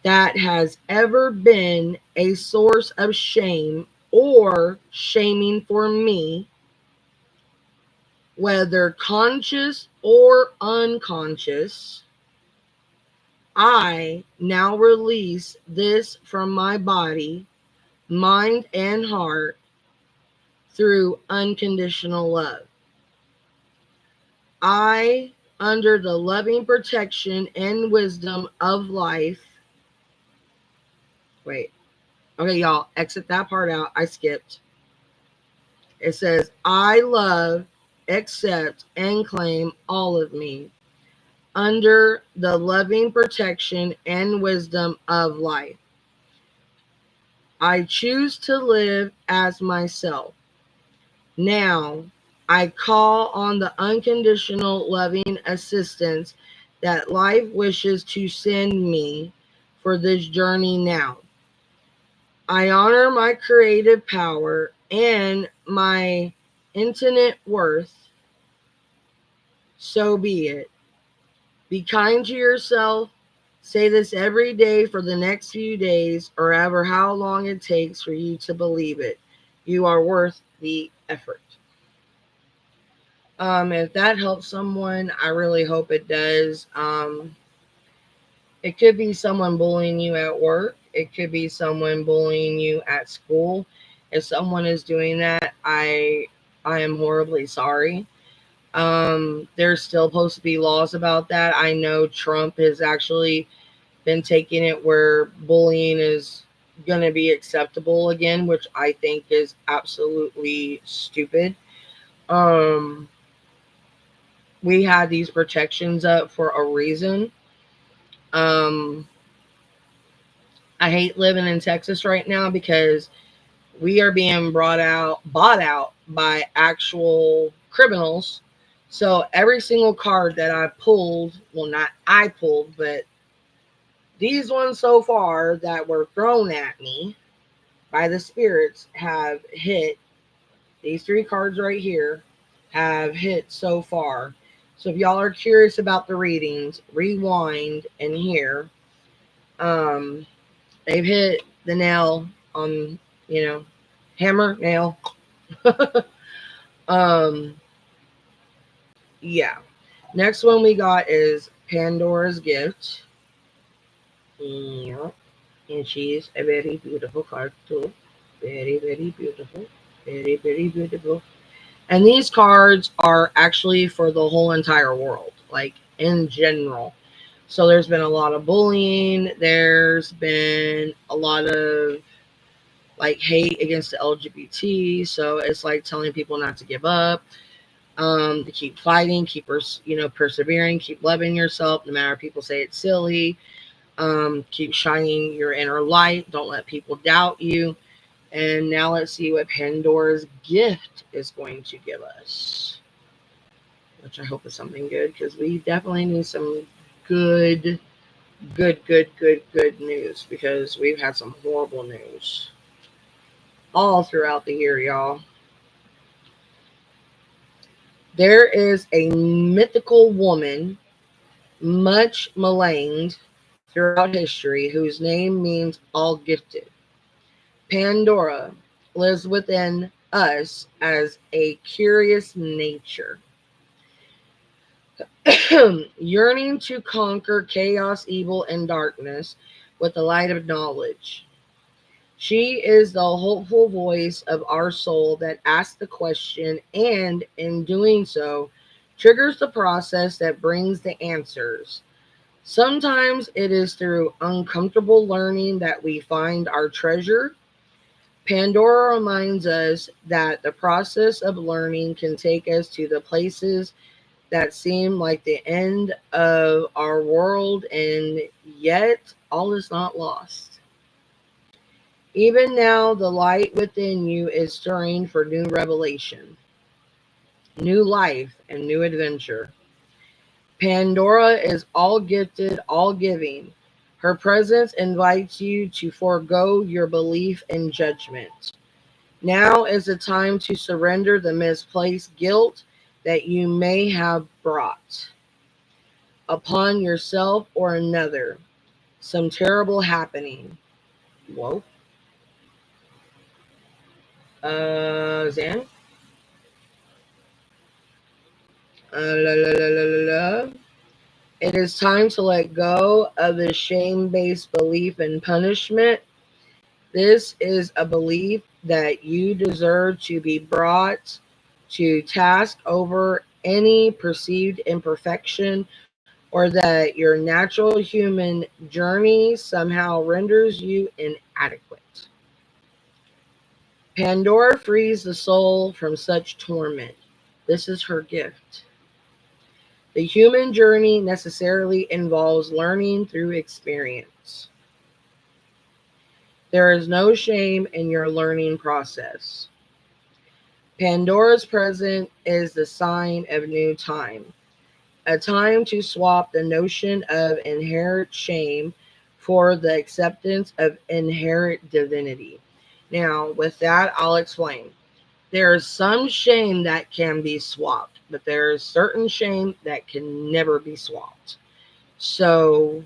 that has ever been a source of shame or shaming for me, whether conscious or unconscious. I now release this from my body, mind, and heart through unconditional love. I, under the loving protection and wisdom of life, wait, okay, y'all, exit that part out. I skipped. It says, I love, accept, and claim all of me under the loving protection and wisdom of life. I choose to live as myself. Now, I call on the unconditional loving assistance that life wishes to send me for this journey now. I honor my creative power and my infinite worth. So be it. Be kind to yourself. Say this every day for the next few days or ever how long it takes for you to believe it. You are worth the effort. If that helps someone, I really hope it does. It could be someone bullying you at work. It could be someone bullying you at school. If someone is doing that, I am horribly sorry. There's still supposed to be laws about that. I know Trump has actually been taking it where bullying is going to be acceptable again, which I think is absolutely stupid. Um, we had these protections up for a reason. Um, I hate living in Texas right now because we are being bought out by actual criminals. So every single card that I pulled, well, not I pulled, but These ones so far that were thrown at me by the spirits have hit. These three cards right here have hit so far. So if y'all are curious about the readings, rewind and hear. Um, they've hit the nail on, hammer, nail. um, yeah. Next one we got is Pandora's Gift. Yeah. And she is a very beautiful card too. Very, very beautiful. Very, very beautiful. And these cards are actually for the whole entire world, like in general. So there's been a lot of bullying. There's been a lot of like hate against the LGBT. So it's like telling people not to give up, to keep fighting, persevering, keep loving yourself, no matter if people say it's silly. Keep shining your inner light. Don't let people doubt you. And now let's see what Pandora's gift is going to give us, which I hope is something good because we definitely need some good, good news because we've had some horrible news all throughout the year, y'all. There is a mythical woman, much maligned throughout history, whose name means all gifted. Pandora lives within us as a curious nature, yearning to conquer chaos, evil, and darkness with the light of knowledge. She is the hopeful voice of our soul that asks the question and, in doing so, triggers the process that brings the answers. Sometimes it is through uncomfortable learning that we find our treasure. Pandora reminds us that the process of learning can take us to the places that seem like the end of our world, and yet all is not lost. Even now, the light within you is stirring for new revelation, new life, and new adventure. Pandora is all gifted, all giving. Her presence invites you to forego your belief and judgment. Now is the time to surrender the misplaced guilt that you may have brought upon yourself or another. Some terrible happening. Whoa. Zan? La, la, la, la, la, la. It is time to let go of the shame based belief in punishment. This is a belief that you deserve to be brought to task over any perceived imperfection, or that your natural human journey somehow renders you inadequate. Pandora frees the soul from such torment. This is her gift. The human journey necessarily involves learning through experience. There is no shame in your learning process. Pandora's present is the sign of new time, a time to swap the notion of inherent shame for the acceptance of inherent divinity. Now, with that, I'll explain. There is some shame that can be swapped, but there is certain shame that can never be swapped. So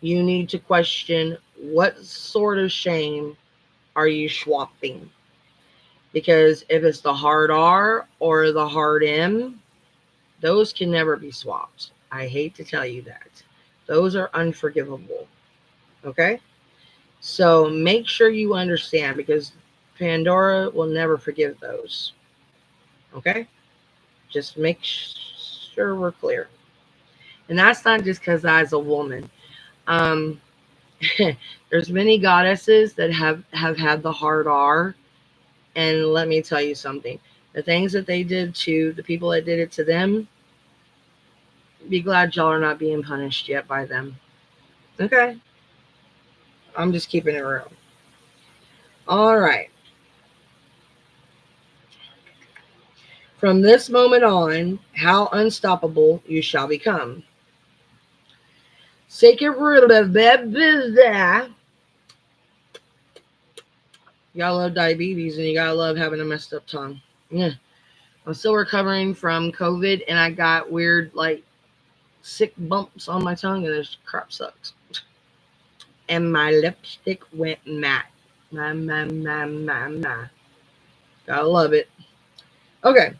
you need to question what sort of shame are you swapping? Because if it's the hard R or the hard M, those can never be swapped. I hate to tell you that. Those are unforgivable. Okay? So make sure you understand because Pandora will never forgive those. Okay? Just make sure we're clear. And that's not just because I was a woman. Um, there's many goddesses that have had the hard R. And let me tell you something. The things that they did to the people that did it to them, be glad y'all are not being punished yet by them. Okay? I'm just keeping it real. All right. From this moment on, how unstoppable you shall become. Sacred you gotta love diabetes and you gotta love having a messed up tongue. Yeah. I'm still recovering from COVID and I got weird, like, sick bumps on my tongue and this crap sucks. And my lipstick went matte. My. Gotta love it. Okay.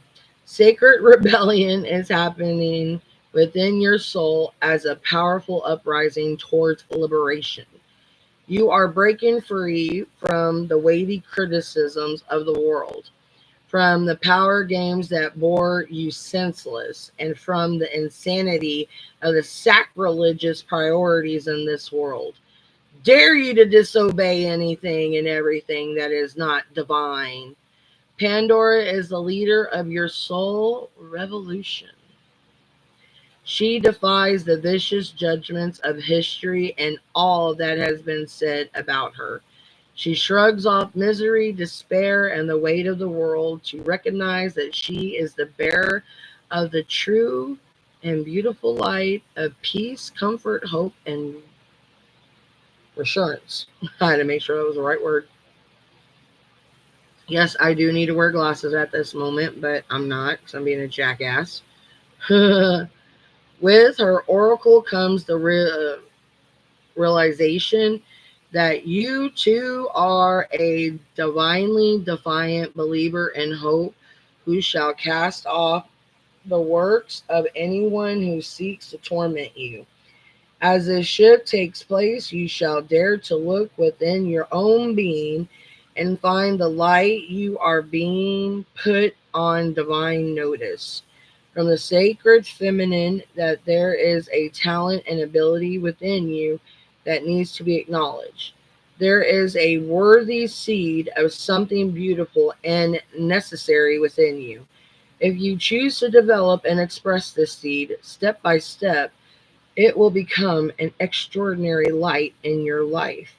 Sacred rebellion is happening within your soul as a powerful uprising towards liberation. You are breaking free from the weighty criticisms of the world, from the power games that bore you senseless, and from the insanity of the sacrilegious priorities in this world. Dare you to disobey anything and everything that is not divine. Pandora is the leader of your soul revolution. She defies the vicious judgments of history and all that has been said about her. She shrugs off misery, despair, and the weight of the world to recognize that she is the bearer of the true and beautiful light of peace, comfort, hope, and reassurance. I had to make sure that was the right word. Yes, I do need to wear glasses at this moment, but I'm not because I'm being a jackass. With her oracle comes the realization that you too are a divinely defiant believer in hope who shall cast off the works of anyone who seeks to torment you. As this shift takes place, you shall dare to look within your own being and find the light you are being put on divine notice. From the sacred feminine, that there is a talent and ability within you that needs to be acknowledged. There is a worthy seed of something beautiful and necessary within you. If you choose to develop and express this seed step by step, it will become an extraordinary light in your life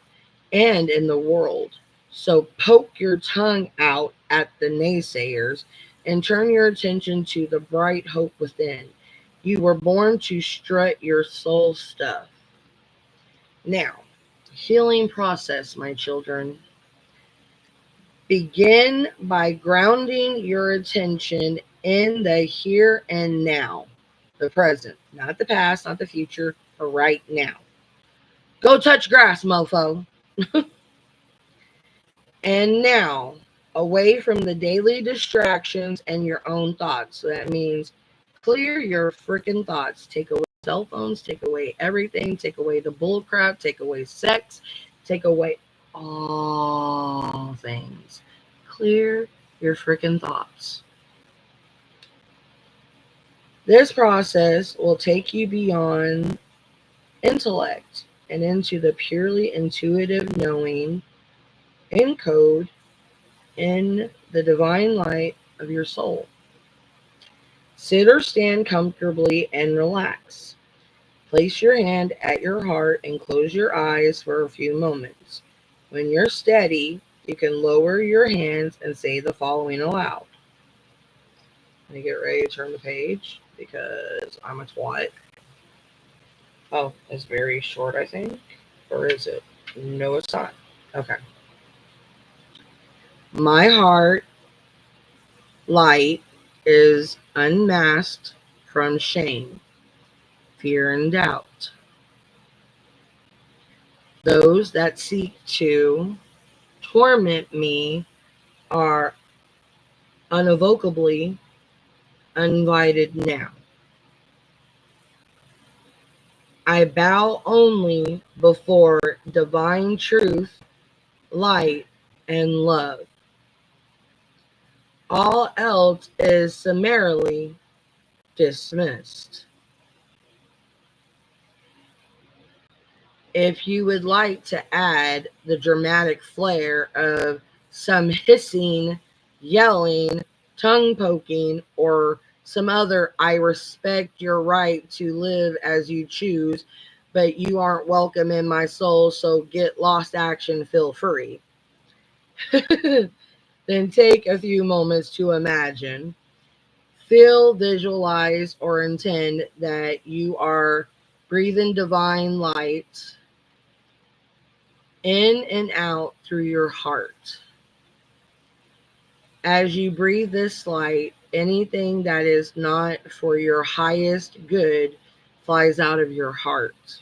and in the world. So poke your tongue out at the naysayers and turn your attention to the bright hope within. You were born to strut your soul stuff. Now, healing process, my children. Begin by grounding your attention in the here and now, the present, not the past, not the future, but right now. Go touch grass, mofo. And now, away from the daily distractions and your own thoughts. So that means clear your freaking thoughts. Take away cell phones, take away everything, take away the bullcrap, take away sex, take away all things. Clear your freaking thoughts. This process will take you beyond intellect and into the purely intuitive knowing in code in the divine light of your soul. Sit or stand comfortably and relax. Place your hand at your heart and close your eyes for a few moments. When you're steady, you can lower your hands and say the following aloud. Let me get ready to turn the page because I'm a twat. Oh, it's very short, I think. Or is it? No, it's not. Okay. My heart light is unmasked from shame, fear, and doubt. Those that seek to torment me are unevocably invited now. I bow only before divine truth, light, and love. All else is summarily dismissed. If you would like to add the dramatic flair of some hissing, yelling, tongue poking, or some other I respect your right to live as you choose, but you aren't welcome in my soul, so get lost action, feel free. Then take a few moments to imagine, feel, visualize, or intend that you are Breathe in divine light in and out through your heart. As you breathe this light, anything that is not for your highest good flies out of your heart.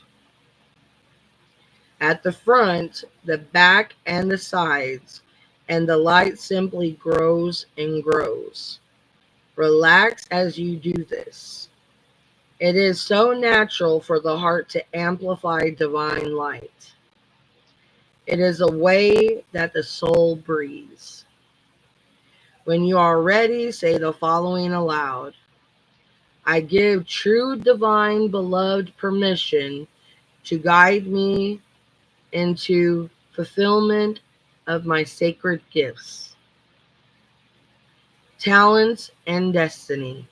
At the front, the back, and the sides, and the light simply grows and grows. Relax as you do this. It is so natural for the heart to amplify divine light. It is a way that the soul breathes. When you are ready, say the following aloud. I give true divine beloved permission to guide me into fulfillment of my sacred gifts, talents, and destiny.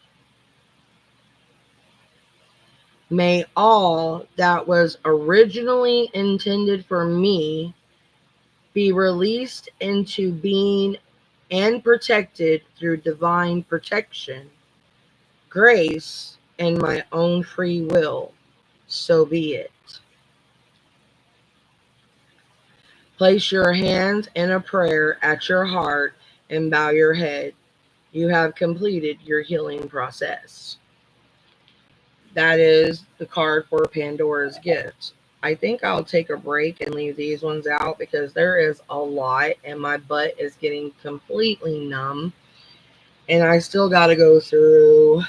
May all that was originally intended for me be released into being and protected through divine protection, grace, and my own free will. So be it. Place your hands in a prayer at your heart and bow your head. You have completed your healing process. That is the card for Pandora's Gift. I think I'll take a break and leave these ones out because there is a lot and my butt is getting completely numb. And I still got to go through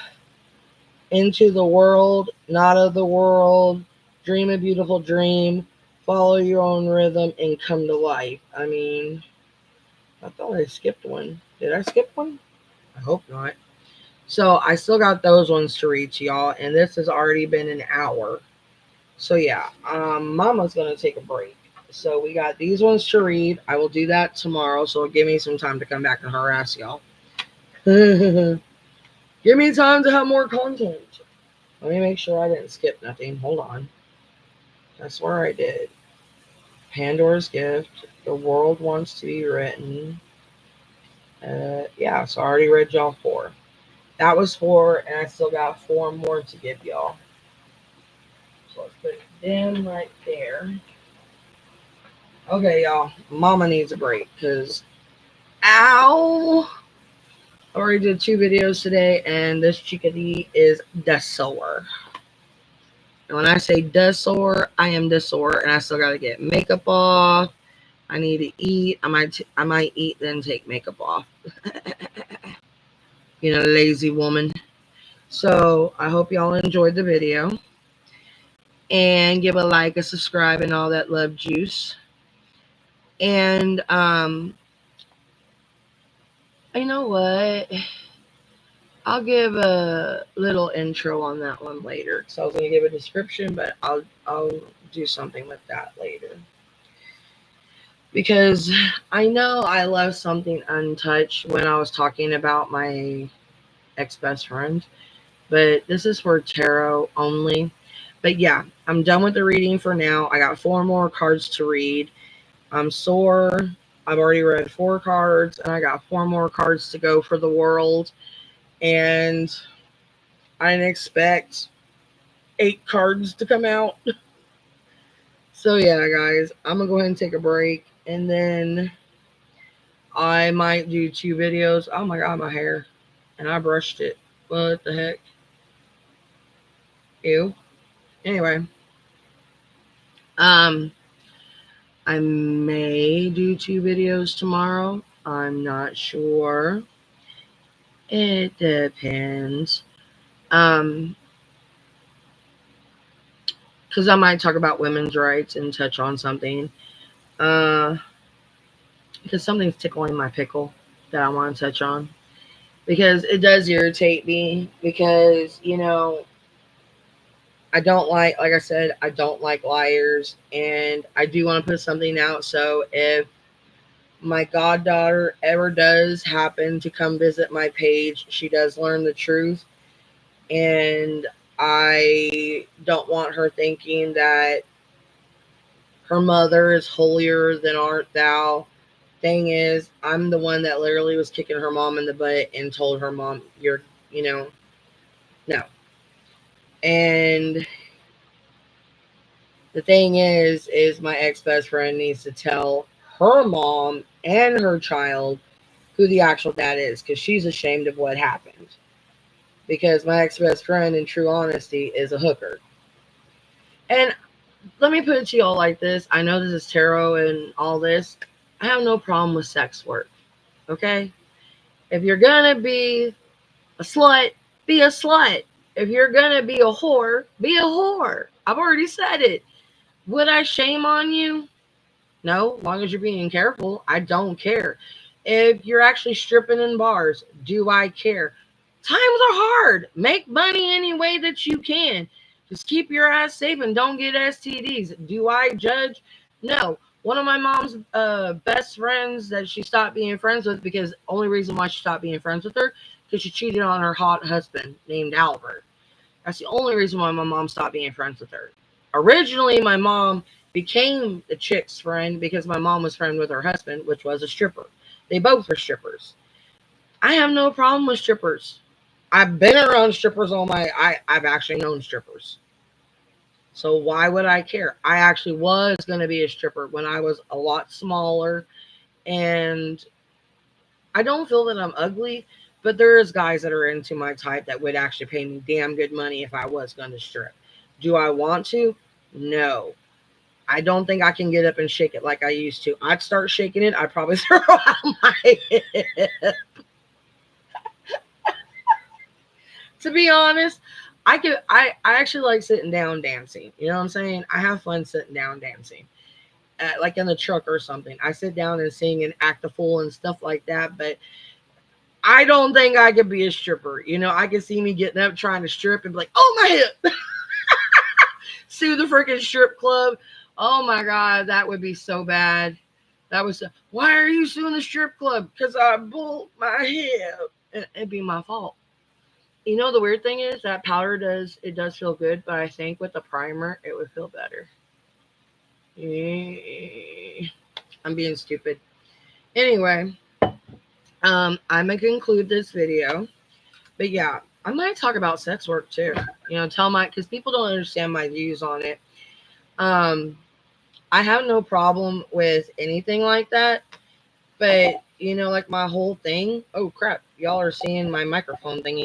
Into the World, Not of the World, Dream a Beautiful Dream, Follow Your Own Rhythm, and Come to Life. I mean, I thought I skipped one. Did I skip one? I hope not. So I still got those ones to read to y'all, and this has already been an hour. So yeah, Mama's gonna take a break. So we got these ones to read. I will do that tomorrow, so it'll give me some time to come back and harass y'all. Give me time to have more content. Let me make sure I didn't skip nothing. Hold on. I swear I did. Pandora's Gift. The World Wants to Be Written. Yeah, so I already read y'all 4. That was 4, and I still got 4 more to give y'all. So let's put them right there. Okay, y'all. Mama needs a break because, ow! I already did 2 videos today, and this chickadee is the sore. And when I say the sore, I am the sore, and I still got to get makeup off. I need to eat. I might eat, then take makeup off. You know, lazy woman. So I hope y'all enjoyed the video. And give a like, a subscribe, and all that love juice. And you know what? I'll give a little intro on that one later. So I was gonna give a description, but I'll do something with that later. Because I know I left something untouched when I was talking about my ex-best friend. But this is for tarot only. But yeah, I'm done with the reading for now. I got 4 more cards to read. I'm sore. I've already read 4 cards, and I got 4 more cards to go for the world. And I didn't expect 8 cards to come out. So yeah, guys, I'm gonna go ahead and take a break, and then I might do 2 videos. Oh my god, my hair. And I brushed it. What the heck? Ew. Anyway. I may do 2 videos tomorrow. I'm not sure. It depends. Because I might talk about women's rights and touch on something. Because something's tickling my pickle that I want to touch on. Because it does irritate me. Because, you know, I don't like I said, I don't like liars. And I do want to put something out. So if my goddaughter ever does happen to come visit my page, she does learn the truth. And I don't want her thinking that her mother is holier than art thou. Thing is, I'm the one that literally was kicking her mom in the butt and told her mom, no. And The thing is my ex best friend needs to tell her mom and her child who the actual dad is, because she's ashamed of what happened. Because my ex best friend, in true honesty, is a hooker. And let me put it to y'all like this. I know this is tarot and all this. I have no problem with sex work. Okay? If you're gonna be a slut, be a slut. If you're gonna be a whore, be a whore. I've already said it. Would I shame on you? No, as long as you're being careful, I don't care. If you're actually stripping in bars, do I care? Times are hard. Make money any way that you can. Just keep your ass safe and don't get STDs. Do I judge? No. One of my mom's best friends that she stopped being friends with, because only reason why she stopped being friends with her, because she cheated on her hot husband named Albert. That's the only reason why my mom stopped being friends with her. Originally, my mom became the chick's friend because my mom was friend with her husband, which was a stripper. They both were strippers. I have no problem with strippers. I've been around strippers I've actually known strippers. So why would I care? I actually was going to be a stripper when I was a lot smaller, and I don't feel that I'm ugly, but there is guys that are into my type that would actually pay me damn good money if I was going to strip. Do I want to? No. I don't think I can get up and shake it like I used to. I'd start shaking it, I'd probably throw out my head. To be honest, I actually like sitting down dancing. You know what I'm saying? I have fun sitting down dancing. Like in the truck or something. I sit down and sing and act a fool and stuff like that, but I don't think I could be a stripper. You know, I can see me getting up trying to strip and be like, oh my hip. Sue the freaking strip club. Oh my god, that would be so bad. That was why are you suing the strip club? Because I bulled my hip. It'd be my fault. You know the weird thing is that powder does feel good, but I think with the primer it would feel better. I'm being stupid. Anyway, I'm gonna conclude this video. But yeah, I might talk about sex work too. You know, because people don't understand my views on it. Um, I have no problem with anything like that. But you know, like my whole thing. Oh crap! Y'all are seeing my microphone thingy.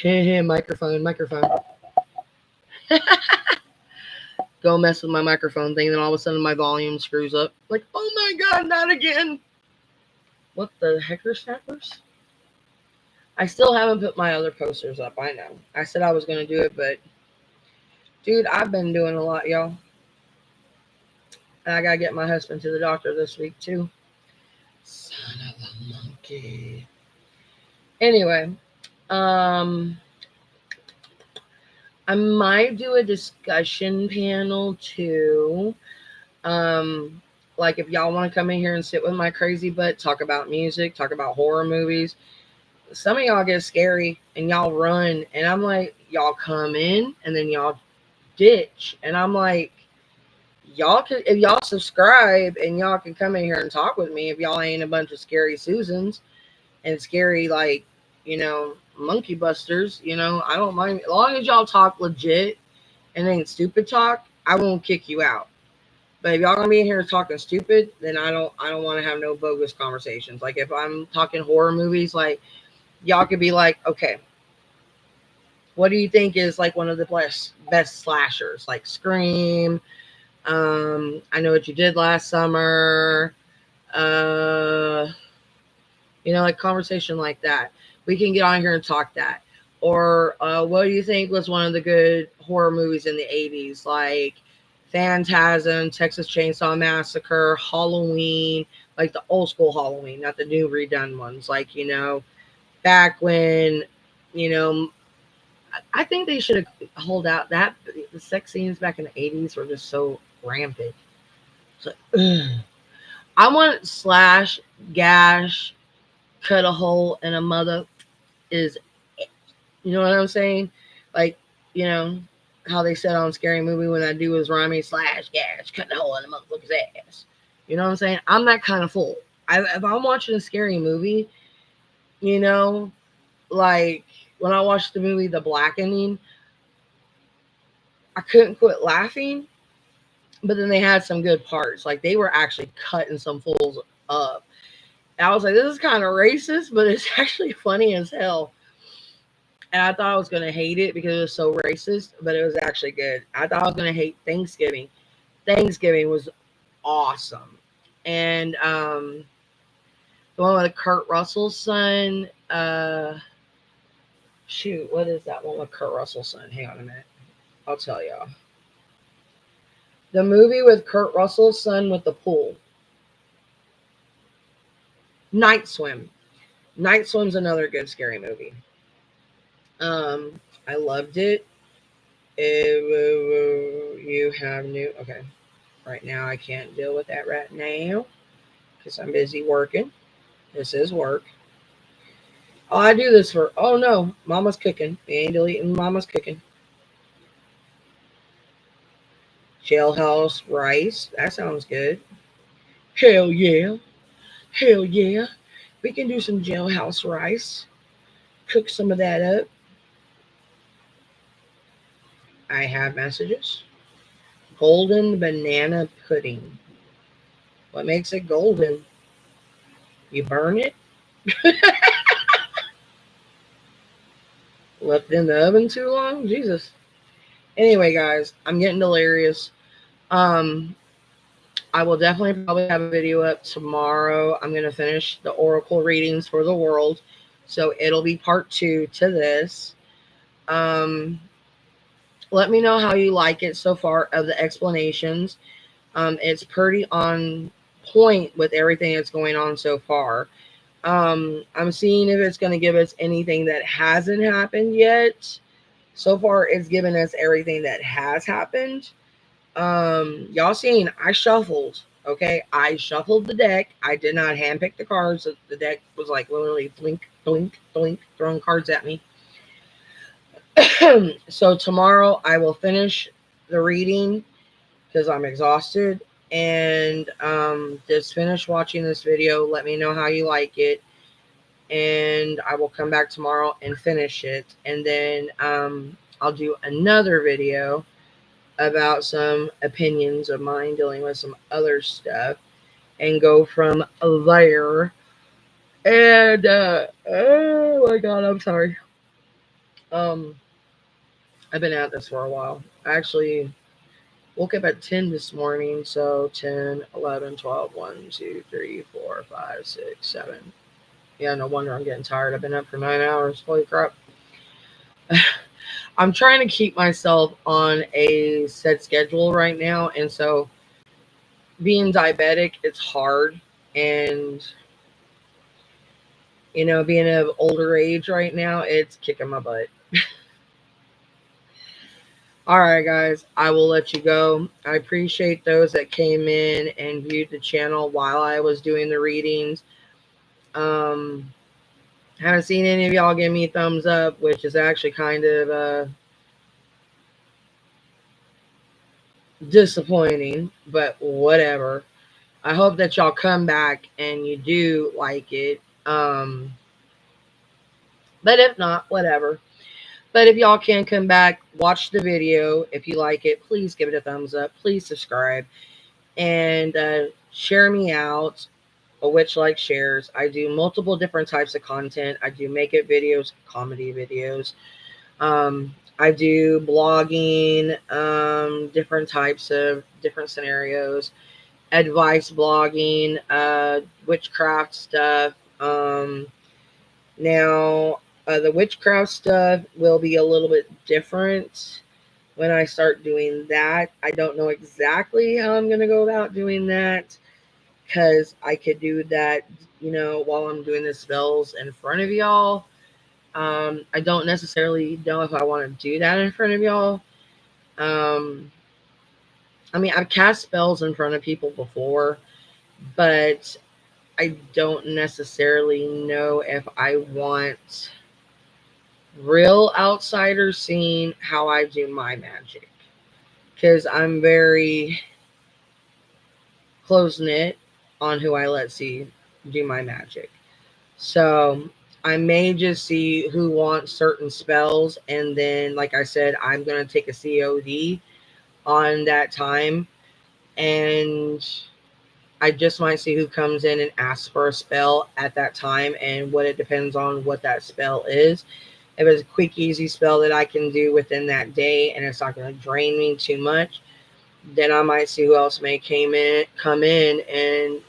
microphone. Go mess with my microphone thing, then all of a sudden my volume screws up. Like, oh my god, not again! What the hecker snappers? I still haven't put my other posters up. I know. I said I was gonna do it, but dude, I've been doing a lot, y'all. And I gotta get my husband to the doctor this week too. Son of a monkey. Anyway, I might do a discussion panel too. Like if y'all want to come in here and sit with my crazy butt, talk about music, talk about horror movies. Some of y'all get scary and y'all run, and I'm like, y'all come in and then y'all ditch, and I'm like, y'all can, if y'all subscribe and y'all can come in here and talk with me, if y'all ain't a bunch of scary Susans and scary, like, you know, monkey busters, you know, I don't mind. As long as y'all talk legit and ain't stupid talk, I won't kick you out. But if y'all gonna be in here talking stupid, then I don't want to have no bogus conversations. Like if I'm talking horror movies, like y'all could be like, okay, what do you think is like one of the best slashers? Like Scream, I Know What You Did Last Summer, uh, you know, like conversation like that. We can get on here and talk that. Or what do you think was one of the good horror movies in the 80s? Like Phantasm, Texas Chainsaw Massacre, Halloween, like the old school Halloween, not the new redone ones. Like, you know, back when, you know, I think they should have hold out that the sex scenes back in the 80s were just so rampant. So, I want slash, gash, cut a hole in a mother is, you know what I'm saying? Like, you know, how they said on Scary Movie when that dude was rhyming slash, gash, cut a hole in a motherfucker's ass. You know what I'm saying? I'm that kind of fool. If I'm watching a scary movie, you know, like when I watched the movie The Blackening, I couldn't quit laughing but then they had some good parts. Like they were actually cutting some fools up. And I was like, this is kind of racist, but it's actually funny as hell. And I thought I was gonna hate it because it was so racist, but it was actually good. I thought I was gonna hate Thanksgiving. Thanksgiving was awesome. And the one with Kurt Russell's son, shoot, what is that one with Kurt Russell's son? Hang on a minute. I'll tell y'all. The movie with Kurt Russell's son with the pool. Night Swim. Night Swim's another good scary movie. I loved it. You have new. Okay. Right now, I can't deal with that right now because I'm busy working. This is work. Oh, I do this for. Oh no, Mama's cooking. We ain't deleting Mama's cooking. Jailhouse rice. That sounds good. Hell yeah. Hell yeah. We can do some jailhouse rice. Cook some of that up. I have messages. Golden banana pudding. What makes it golden? You burn it? Left it in the oven too long? Jesus. Anyway, guys, I'm getting delirious. Um, I will definitely probably have a video up tomorrow. I'm going to finish the oracle readings for the world. So it'll be part 2 to this. Let me know how you like it so far of the explanations. It's pretty on point with everything that's going on so far. I'm seeing if it's going to give us anything that hasn't happened yet. So far, it's given us everything that has happened. Y'all seen, I shuffled. Okay, I shuffled the deck. I did not handpick the cards. The deck was like literally blink, blink, blink, throwing cards at me. So tomorrow I will finish the reading because I'm exhausted, and just finish watching this video. Let me know how you like it, and I will come back tomorrow and finish it, and then I'll do another video about some opinions of mine dealing with some other stuff and go from there. And oh my god, I'm sorry. I've been at this for a while. I actually woke up at 10 this morning, so 10, 11, 12, 1, 2, 3, 4, 5, 6, 7. Yeah, no wonder I'm getting tired. I've been up for 9 hours. Holy crap. I'm trying to keep myself on a set schedule right now, and so being diabetic, it's hard, and being of older age right now, it's kicking my butt. All right, guys, I will let you go. I appreciate those that came in and viewed the channel while I was doing the readings. Haven't seen any of y'all give me a thumbs up, which is actually kind of disappointing, but whatever. I hope that y'all come back and you do like it. But if not, whatever. But if y'all can come back, watch the video. If you like it, please give it a thumbs up. Please subscribe. And share me out. A witch like shares. I do multiple different types of content. I do makeup videos, comedy videos. I do blogging, different types of different scenarios, advice blogging, witchcraft stuff. Now, the witchcraft stuff will be a little bit different when I start doing that. I don't know exactly how I'm going to go about doing that, because I could do that, while I'm doing the spells in front of y'all. I don't necessarily know if I want to do that in front of y'all. I mean, I've cast spells in front of people before, but I don't necessarily know if I want real outsiders seeing how I do my magic, because I'm very close-knit on who I let see do my magic. So I may just see who wants certain spells, and then, like I said, I'm going to take a COD on that time. and I just might see who comes in and asks for a spell at that time, and what it depends on what that spell is. If it's a quick, easy spell that I can do within that day and it's not going to drain me too much, then I might see who else may come in, and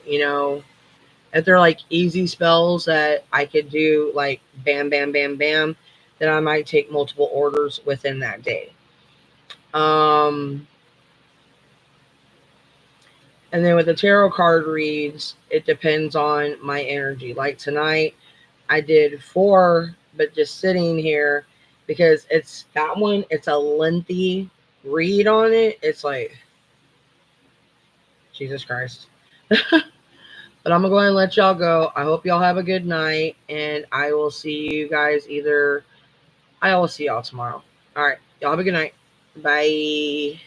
if they're like easy spells that I could do like bam, bam, bam, bam, then I might take multiple orders within that day. And then with the tarot card reads, it depends on my energy. Like tonight, I did 4, but just sitting here because it's that one, it's a lengthy read on it. It's like, Jesus Christ. But I'm going to go ahead and let y'all go. I hope y'all have a good night, and I will see you guys I will see y'all tomorrow. All right. Y'all have a good night. Bye.